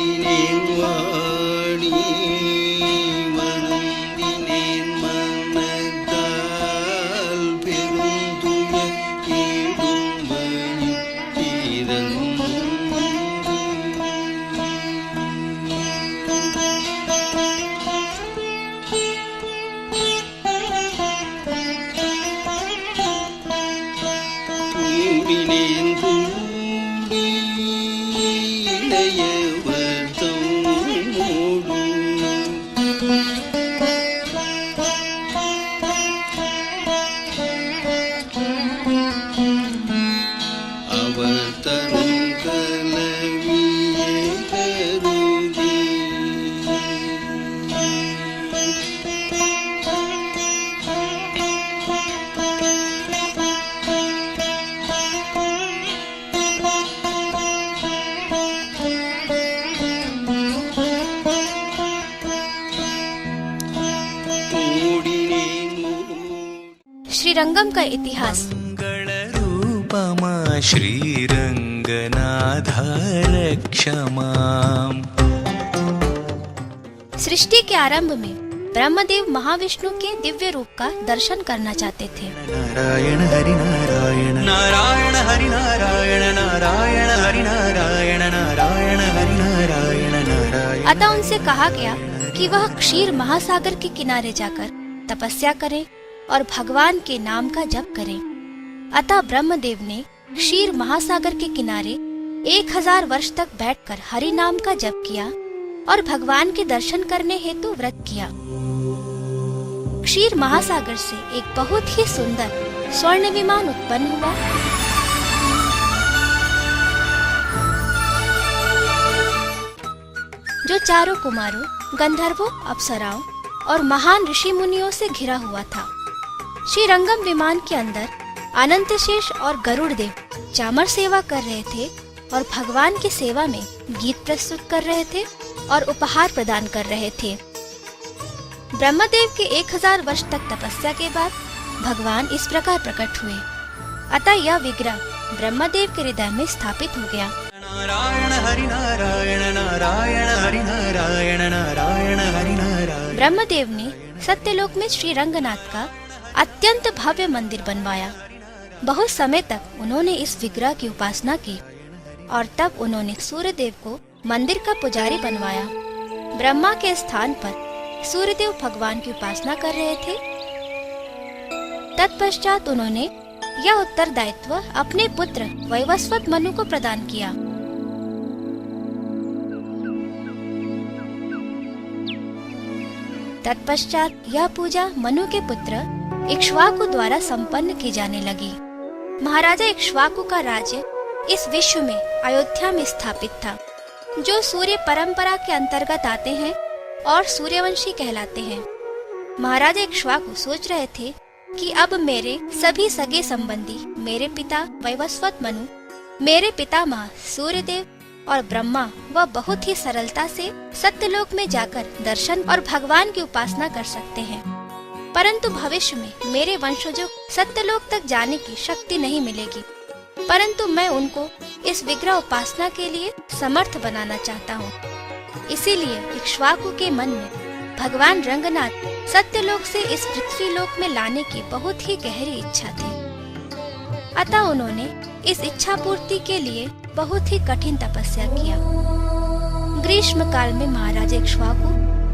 श्रीरंगम का इतिहास। रूपमा श्रीरंगनाथरक्षमाम्। सृष्टि के आरंभ में ब्रह्मदेव महाविष्णु के दिव्य रूप का दर्शन करना चाहते थे। नारायण हरि नारायण नारायण हरि नारायण नारायण हरि नारायण नारायण हरि नारायण नारायण। अतः उनसे कहा गया कि वह क्षीर महासागर के किनारे जाकर तपस्या करें और भगवान के नाम का जप करें। अतः ब्रह्मदेव ने क्षीर महासागर के किनारे 1000 वर्ष तक बैठकर हरि नाम का जप किया और भगवान के दर्शन करने हेतु व्रत किया। क्षीर महासागर से एक बहुत ही सुंदर स्वर्ण विमान उत्पन्न हुआ। जो चारों कुमारों, गंधर्वों, अप्सराओं और महान ऋषि मुनियों से घिरा हुआ था। श्रीरंगम विमान के अंदर अनंतशेष और गरुड़ देव चामर सेवा कर रहे थे और भगवान की सेवा में गीत प्रस्तुत कर रहे थे और उपहार प्रदान कर रहे थे। ब्रह्मदेव के 1000 वर्ष तक तपस्या के बाद भगवान इस प्रकार प्रकट हुए। अतः यह विग्रह ब्रह्मदेव के हृदय में स्थापित हो गया। नारायण हरि नारायण नारायण हरि नारायण नारायण हरि नारायण। ब्रह्मदेव ने सत्यलोक में श्री रंगनाथ का अत्यंत भव्य मंदिर बनवाया। बहुत समय तक उन्होंने इस विग्रह की उपासना की और तब उन्होंने सूर्यदेव को मंदिर का पुजारी बनवाया। ब्रह्मा के स्थान पर सूर्यदेव भगवान की उपासना कर रहे थे। तत्पश्चात उन्होंने यह उत्तरदायित्व अपने पुत्र वैवस्वत मनु को प्रदान किया। तत्पश्चात यह पूजा मनु के पुत्र इक्ष्वाकु द्वारा संपन्न की जाने लगी। महाराजा इक्ष्वाकु का राज्य इस विश्व में अयोध्या में स्थापित था, जो सूर्य परंपरा के अंतर्गत आते हैं और सूर्यवंशी कहलाते हैं। महाराजा इक्ष्वाकु सोच रहे थे कि अब मेरे सभी सगे संबंधी, मेरे पिता वैवस्वत मनु, मेरे पितामह सूर्यदेव और ब्रह्मा वह बहुत ही सरलता से सत्यलोक में जाकर दर्शन और भगवान की उपासना कर सकते हैं। परंतु भविष्य में मेरे वंशजों सत्यलोक तक जाने की शक्ति नहीं मिलेगी, परंतु मैं उनको इस विग्रह उपासना के लिए समर्थ बनाना चाहता हूँ। इसीलिए इक्ष्वाकु के मन में भगवान रंगनाथ सत्यलोक से इस पृथ्वी लोक में लाने की बहुत ही गहरी इच्छा थी। अतः उन्होंने इस इच्छा पूर्ति के लिए बहुत ही कठिन तपस्या किया। ग्रीष्म काल में महाराजा इक्ष्वाकु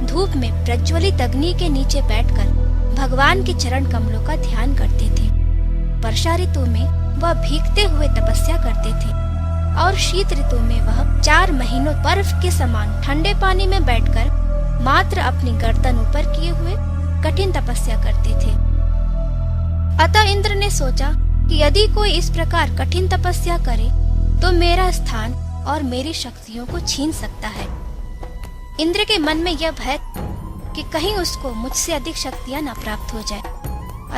धूप में प्रज्वलित अग्नि के नीचे बैठकर भगवान के चरण कमलों का ध्यान करते थे। वर्षा ऋतु में वह भीगते हुए तपस्या करते थे और शीत ऋतु में वह 4 महीनों बर्फ के समान ठंडे पानी में बैठकर मात्र अपनी गर्दन ऊपर किए हुए कठिन तपस्या करते थे। अतः इंद्र ने सोचा कि यदि कोई इस प्रकार कठिन तपस्या करे तो मेरा स्थान और मेरी शक्तियों को छीन सकता है। इंद्र के मन में यह भय कि कहीं उसको मुझसे अधिक शक्तियां न प्राप्त हो जाए।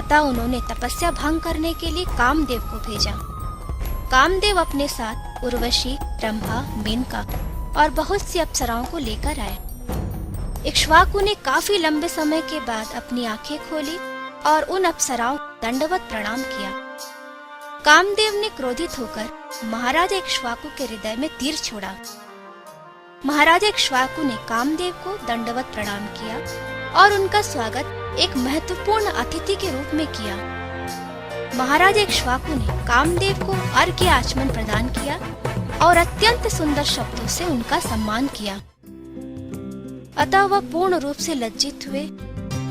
अतः उन्होंने तपस्या भंग करने के लिए कामदेव को भेजा। कामदेव अपने साथ उर्वशी, रंभा, मेनका और बहुत सी अप्सराओं को लेकर आए। इक्ष्वाकु ने काफी लंबे समय के बाद अपनी आंखें खोली और उन अप्सराओं को दंडवत प्रणाम किया। कामदेव ने क्रोधित होकर महाराजा इक्ष्वाकु के हृदय में तीर छोड़ा। महाराजा इक्ष्वाकु ने कामदेव को दंडवत प्रणाम किया और उनका स्वागत एक महत्वपूर्ण अतिथि के रूप में किया। महाराजा इक्ष्वाकु ने कामदेव को अर्घ्य आचमन प्रदान किया और अत्यंत सुंदर शब्दों से उनका सम्मान किया। अतः वह पूर्ण रूप से लज्जित हुए।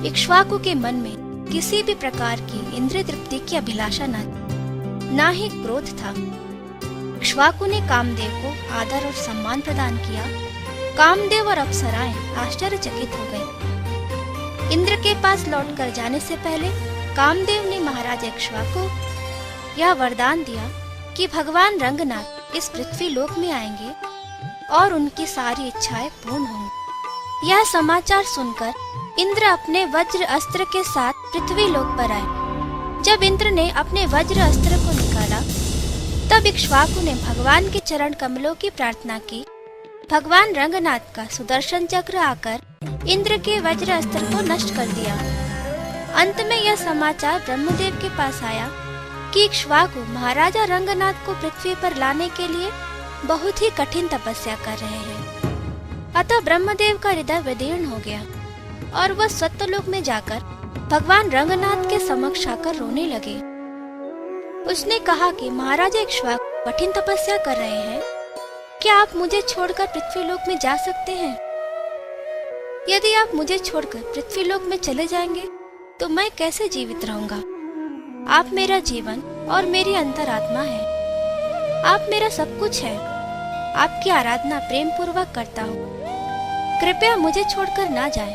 इक्ष्वाकु के मन में किसी भी प्रकार की इंद्रिय तृप्ति की अभिलाषा न थी, ना ही क्रोध था। इक्ष्वाकु ने कामदेव को आदर और सम्मान प्रदान किया। कामदेव और अप्सराएं आश्चर्यचकित हो गए। इंद्र के पास लौटकर जाने से पहले कामदेव ने महाराज इक्ष्वाकु को यह वरदान दिया कि भगवान रंगनाथ इस पृथ्वी लोक में आएंगे और उनकी सारी इच्छाएं पूर्ण होंगी। यह समाचार सुनकर इंद्र अपने वज्र अस्त्र के साथ पृथ्वी लोक पर आए। जब इंद्र ने अपने वज्र अस्त्र को निकाला तब इक्ष्वाकु ने भगवान के चरण कमलों की प्रार्थना की। भगवान रंगनाथ का सुदर्शन चक्र आकर इंद्र के वज्र अस्त्र को नष्ट कर दिया। अंत में यह समाचार ब्रह्मदेव के पास आया कि इक्ष्वाकु महाराजा रंगनाथ को पृथ्वी पर लाने के लिए बहुत ही कठिन तपस्या कर रहे हैं। अतः ब्रह्मदेव का हृदय विदीर्ण हो गया और वह सत्यलोक में जाकर भगवान रंगनाथ के समक्ष आकर रोने लगे। उसने कहा कि महाराजा इक्ष्वाकु कठिन तपस्या कर रहे हैं, क्या आप मुझे छोड़कर पृथ्वी लोक में जा सकते हैं? यदि आप मुझे छोड़कर पृथ्वी लोक में चले जाएंगे तो मैं कैसे जीवित रहूंगा? आप मेरा जीवन और मेरी अंतरात्मा है। आप मेरा सब कुछ है। आपकी आराधना प्रेम पूर्वक करता हूँ। कृपया मुझे छोड़कर ना जाएं।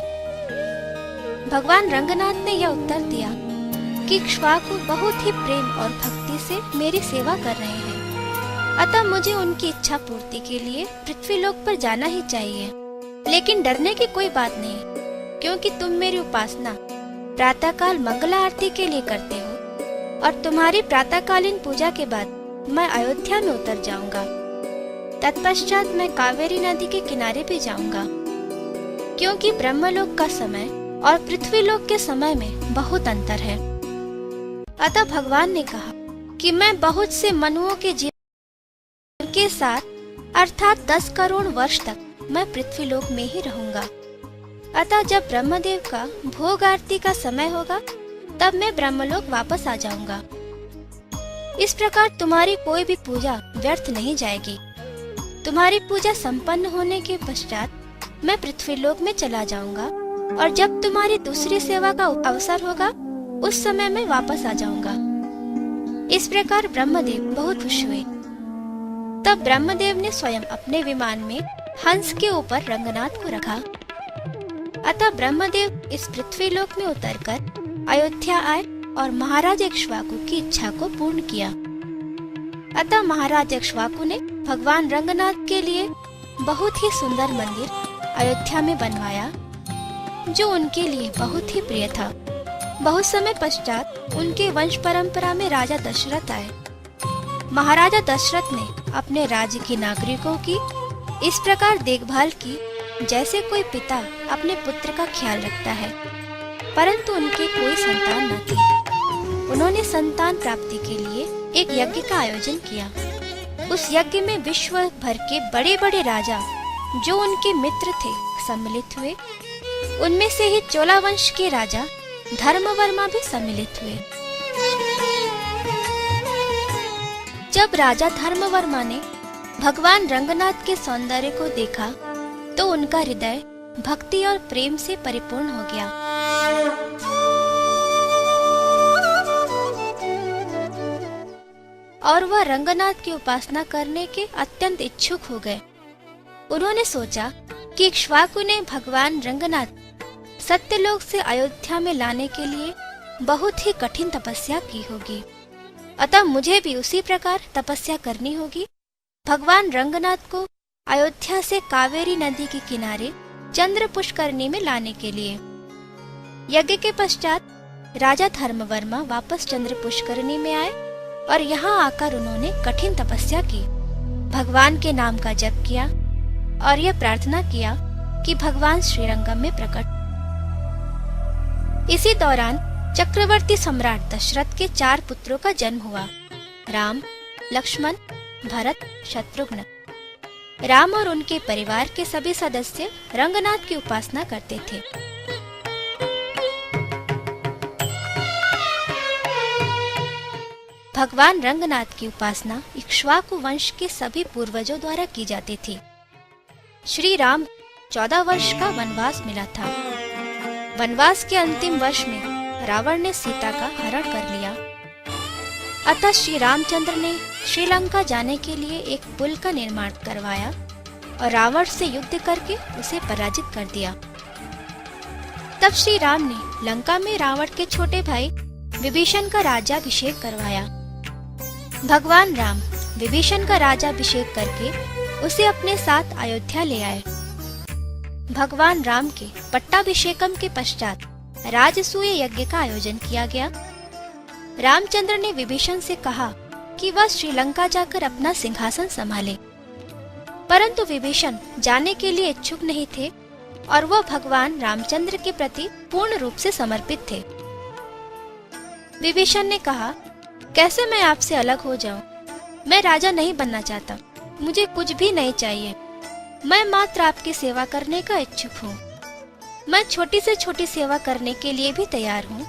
भगवान रंगनाथ ने यह उत्तर दिया कि इक्ष्वाकु बहुत ही प्रेम और भक्ति से मेरी सेवा कर रहे हैं, अतः मुझे उनकी इच्छा पूर्ति के लिए पृथ्वी लोक पर जाना ही चाहिए। लेकिन डरने की कोई बात नहीं, क्योंकि तुम मेरी उपासना प्रातःकाल मंगला आरती के लिए करते हो और तुम्हारी प्रातःकालीन पूजा के बाद मैं अयोध्या में उतर जाऊंगा। तत्पश्चात मैं कावेरी नदी के किनारे भी जाऊंगा, क्योंकि ब्रह्मलोक का समय और पृथ्वी लोक के समय में बहुत अंतर है। अतः भगवान ने कहा कि मैं बहुत से मनुओं के जीवन के साथ अर्थात 10 करोड़ वर्ष तक मैं पृथ्वी लोक में ही रहूंगा। अतः जब ब्रह्मदेव का भोग आरती का समय होगा तब मैं ब्रह्मलोक वापस आ जाऊंगा। इस प्रकार तुम्हारी कोई भी पूजा व्यर्थ नहीं जाएगी। तुम्हारी पूजा संपन्न होने के पश्चात मैं पृथ्वी लोक में चला जाऊंगा और जब तुम्हारी दूसरी सेवा का अवसर होगा उस समय मैं वापस आ जाऊंगा। इस प्रकार ब्रह्मदेव बहुत खुश हुए। तब ब्रह्मदेव ने स्वयं अपने विमान में हंस के ऊपर रंगनाथ को रखा। अतः ब्रह्मदेव इस पृथ्वी लोक में उतरकर अयोध्या आए और महाराज इक्ष्वाकु की इच्छा को पूर्ण किया। अतः महाराज इक्ष्वाकु ने भगवान रंगनाथ के लिए बहुत ही सुंदर मंदिर अयोध्या में बनवाया, जो उनके लिए बहुत ही प्रिय था। बहुत समय पश्चात उनके वंश परंपरा में राजा दशरथ आए। महाराजा दशरथ ने अपने राज्य के नागरिकों की इस प्रकार देखभाल की जैसे कोई पिता अपने पुत्र का ख्याल रखता है, परंतु उनके कोई संतान न थी। उन्होंने संतान प्राप्ति के लिए एक यज्ञ का आयोजन किया। उस यज्ञ में विश्व भर के बड़े बड़े राजा जो उनके मित्र थे सम्मिलित हुए। उनमें से ही चोला वंश के राजा धर्मवर्मा भी सम्मिलित हुए। जब राजा धर्मवर्मा ने भगवान रंगनाथ के सौंदर्य को देखा तो उनका हृदय भक्ति और प्रेम से परिपूर्ण हो गया। और वह रंगनाथ की उपासना करने के अत्यंत इच्छुक हो गए। उन्होंने सोचा कि इक्ष्वाकु ने भगवान रंगनाथ सत्यलोक से अयोध्या में लाने के लिए बहुत ही कठिन तपस्या की होगी, अतः मुझे भी उसी प्रकार तपस्या करनी होगी। भगवान रंगनाथ को अयोध्या से कावेरी नदी के किनारे चंद्र पुष्करणी में लाने के लिए। यज्ञ के पश्चात राजा धर्मवर्मा वापस चंद्र पुष्करणी में आए और यहाँ आकर उन्होंने कठिन तपस्या की, भगवान के नाम का जप किया और यह प्रार्थना किया कि भगवान श्रीरंगम में प्रकट। इसी दौरान चक्रवर्ती सम्राट दशरथ के 4 पुत्रों का जन्म हुआ, राम, लक्ष्मण, भरत, शत्रुघ्न। राम और उनके परिवार के सभी सदस्य रंगनाथ की उपासना करते थे। भगवान रंगनाथ की उपासना इक्ष्वाकु वंश के सभी पूर्वजों द्वारा की जाती थी। श्री राम 14 वर्ष का वनवास मिला था। वनवास के अंतिम वर्ष में रावण ने सीता का हरण कर लिया। अतः श्री रामचंद्र ने श्रीलंका जाने के लिए एक पुल का निर्माण करवाया और रावण से युद्ध करके उसे पराजित कर दिया। तब श्री राम ने लंका में रावण के छोटे भाई विभीषण का राज्याभिषेक करवाया। भगवान राम विभीषण का राज्याभिषेक करके उसे अपने साथ अयोध्या ले आए। भगवान राम के पट्टाभिषेकम के पश्चात राजसूय यज्ञ का आयोजन किया गया। रामचंद्र ने विभीषण से कहा कि वह श्रीलंका जाकर अपना सिंहासन संभाले, परंतु विभीषण जाने के लिए इच्छुक नहीं थे और वह भगवान रामचंद्र के प्रति पूर्ण रूप से समर्पित थे। विभीषण ने कहा, कैसे मैं आपसे अलग हो जाऊं? मैं राजा नहीं बनना चाहता, मुझे कुछ भी नहीं चाहिए। मैं मात्र आपकी सेवा करने का इच्छुक हूँ। मैं छोटी से छोटी सेवा करने के लिए भी तैयार हूँ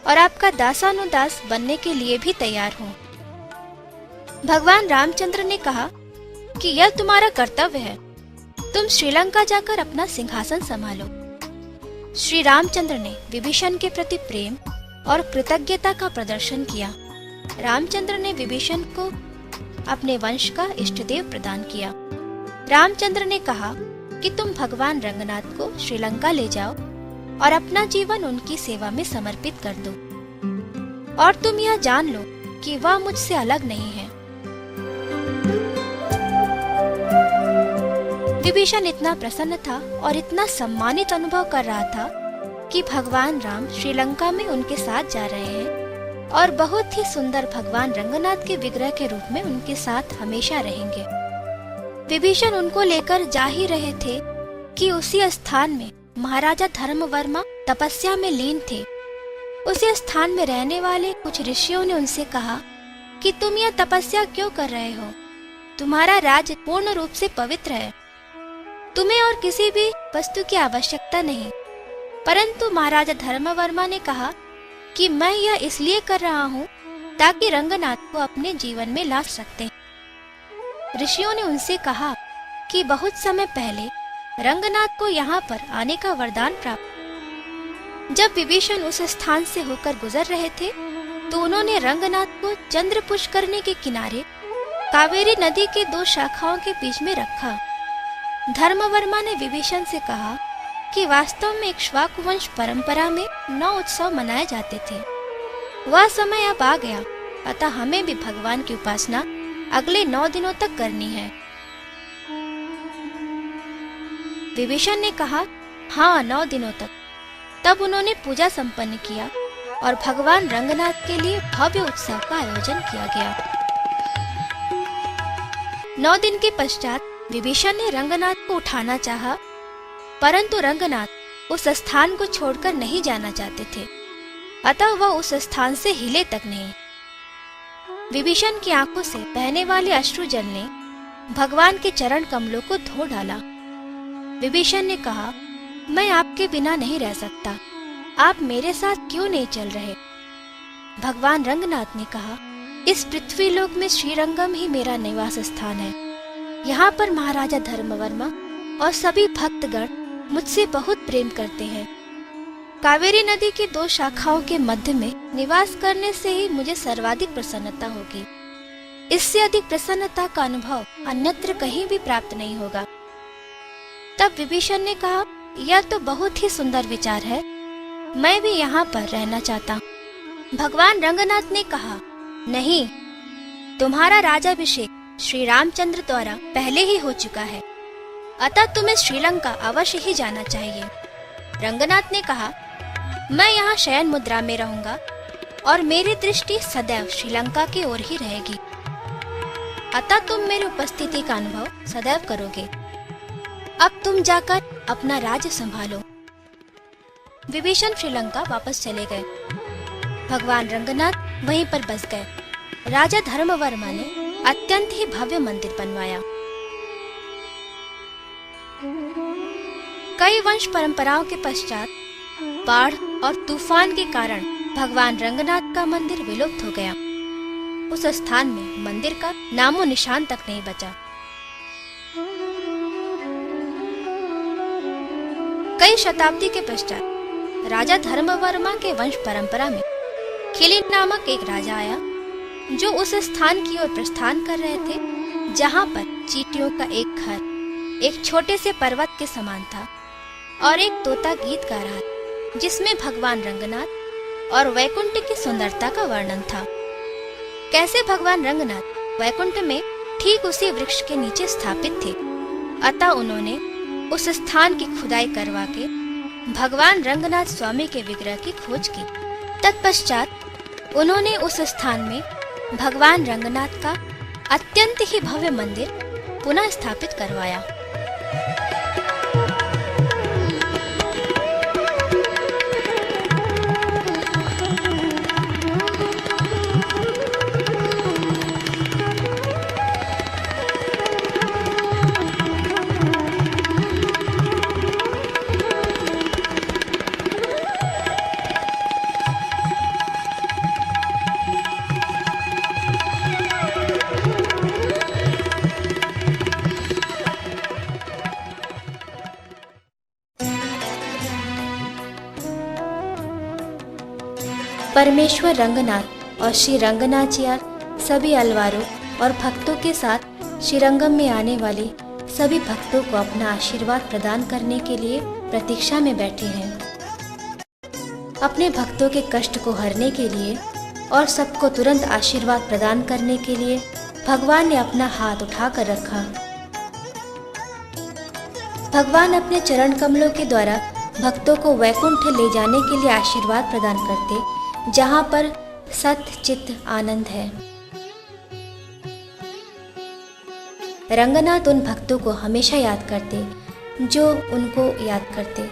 और आपका दासानुदास बनने के लिए भी तैयार हूँ। भगवान रामचंद्र ने कहा कि यह तुम्हारा कर्तव्य है, तुम श्रीलंका जाकर अपना सिंहासन संभालो। श्री रामचंद्र ने विभीषण के प्रति प्रेम और कृतज्ञता का प्रदर्शन किया। रामचंद्र ने विभीषण को अपने वंश का इष्टदेव प्रदान किया। रामचंद्र ने कहा कि तुम भगवान रंगनाथ को श्रीलंका ले जाओ और अपना जीवन उनकी सेवा में समर्पित कर दो, और तुम यह जान लो कि वह मुझसे अलग नहीं है। विभीषण इतना प्रसन्न था और इतना सम्मानित अनुभव कर रहा था कि भगवान राम श्रीलंका में उनके साथ जा रहे हैं और बहुत ही सुंदर भगवान रंगनाथ के विग्रह के रूप में उनके साथ हमेशा रहेंगे। विभीषण उनको लेकर जा ही रहे थे कि उसी स्थान में महाराजा धर्मवर्मा तपस्या में लीन थे। उसी स्थान में रहने वाले कुछ ऋषियों ने उनसे कहा कि तुम यह तपस्या क्यों कर रहे हो? तुम्हारा राज्य पूर्ण रूप से पवित्र है, तुम्हें और किसी भी वस्तु की आवश्यकता नहीं। परंतु महाराजा धर्मवर्मा ने कहा कि मैं यह इसलिए कर रहा हूँ ताकि रंगनाथ को अपने जीवन में ला सकते। ऋषियों ने उनसे कहा कि बहुत समय पहले रंगनाथ को यहाँ पर आने का वरदान प्राप्त। जब विभीषण उस स्थान से होकर गुजर रहे थे तो उन्होंने रंगनाथ को चंद्र पुष्करणी के किनारे कावेरी नदी के 2 शाखाओं के बीच में रखा। धर्मवर्मा ने विभीषण से कहा कि वास्तव में इक्ष्वाकु वंश परंपरा में 9 उत्सव मनाए जाते थे। वह समय अब आ गया, अतः हमें भी भगवान की उपासना अगले 9 दिनों तक करनी है। विभीषण ने कहा, हाँ 9 दिनों तक। तब उन्होंने पूजा संपन्न किया और भगवान रंगनाथ के लिए भव्य उत्सव का आयोजन किया गया। 9 दिन के पश्चात विभीषण ने रंगनाथ को उठाना चाहा, परंतु रंगनाथ उस स्थान को छोड़कर नहीं जाना चाहते थे, अतः वह उस स्थान से हिले तक नहीं। विभीषण की आंखों से बहने वाले अश्रुजल ने भगवान के चरण कमलों को धो डाला। विभीषण ने कहा, मैं आपके बिना नहीं रह सकता, आप मेरे साथ क्यों नहीं चल रहे? भगवान रंगनाथ ने कहा, इस पृथ्वी लोक में श्रीरंगम ही मेरा निवास स्थान है। यहाँ पर महाराजा धर्मवर्मा और सभी भक्तगण मुझसे बहुत प्रेम करते हैं। कावेरी नदी की 2 शाखाओं के मध्य में निवास करने से ही मुझे सर्वाधिक प्रसन्नता होगी। इससे अधिक प्रसन्नता का अनुभव अन्यत्र कहीं भी प्राप्त नहीं होगा। तब विभीषण ने कहा, यह तो बहुत ही सुंदर विचार है, मैं भी यहाँ पर रहना चाहता। भगवान रंगनाथ ने कहा, नहीं, तुम्हारा राज्याभिषेक श्री रामचंद्र द्वारा पहले ही हो चुका है, अतः तुम्हें श्रीलंका अवश्य ही जाना चाहिए। रंगनाथ ने कहा, मैं यहाँ शयन मुद्रा में रहूंगा और मेरी दृष्टि सदैव श्रीलंका की ओर ही रहेगी, अतः तुम मेरी उपस्थिति का अनुभव सदैव करोगे। अब तुम जाकर अपना राज्य संभालो। विभीषण श्रीलंका वापस चले गए। भगवान रंगनाथ वहीं पर बस गए। राजा धर्मवर्मा ने अत्यंत ही भव्य मंदिर बनवाया। कई वंश परंपराओं के पश्चात बाढ़ और तूफान के कारण भगवान रंगनाथ का मंदिर विलुप्त हो गया। उस स्थान में मंदिर का नामो निशान तक नहीं बचा। कई शताब्दी के पश्चात राजा धर्मवर्मा के वंश परंपरा में खिली नामक एक राजा आया, जो उस स्थान की ओर प्रस्थान कर रहे थे जहां पर चींटियों का एक घर एक छोटे से पर्वत के समान था और एक तोता गीत गा रहा था, जिसमें भगवान रंगनाथ और वैकुंठ की सुंदरता का वर्णन था। कैसे भगवान रंगनाथ वैकुंठ में ठीक उसी वृक्ष के नीचे स्थापित थे। अतः उन्होंने उस स्थान की खुदाई करवा के भगवान रंगनाथ स्वामी के विग्रह की खोज की। तत्पश्चात उन्होंने उस स्थान में भगवान रंगनाथ का अत्यंत ही भव्य मंदिर पुनः स्थापित करवाया। परमेश्वर रंगनाथ और श्री रंगनाचियार सभी अलवारों और भक्तों के साथ श्रीरंगम में आने वाले सभी भक्तों को अपना आशीर्वाद प्रदान करने के लिए प्रतीक्षा में बैठे हैं। अपने भक्तों के कष्ट को हरने के लिए और सबको तुरंत आशीर्वाद प्रदान करने के लिए भगवान ने अपना हाथ उठाकर रखा। भगवान अपने चरण कमलों के द्वारा भक्तों को वैकुंठ ले जाने के लिए आशीर्वाद प्रदान करते, जहाँ पर सत्य चित्त आनंद है। रंगनाथ उन भक्तों को हमेशा याद करते जो उनको याद करते।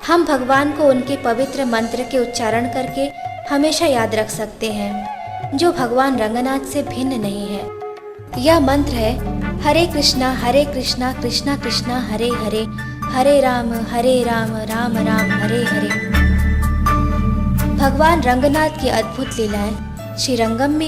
हम भगवान को उनके पवित्र मंत्र के उच्चारण करके हमेशा याद रख सकते हैं, जो भगवान रंगनाथ से भिन्न नहीं है। यह मंत्र है हरे कृष्णा कृष्णा कृष्णा हरे हरे, हरे राम राम राम हरे हरे। भगवान रंगनाथ की अद्भुत लीलाएं श्रीरंगम में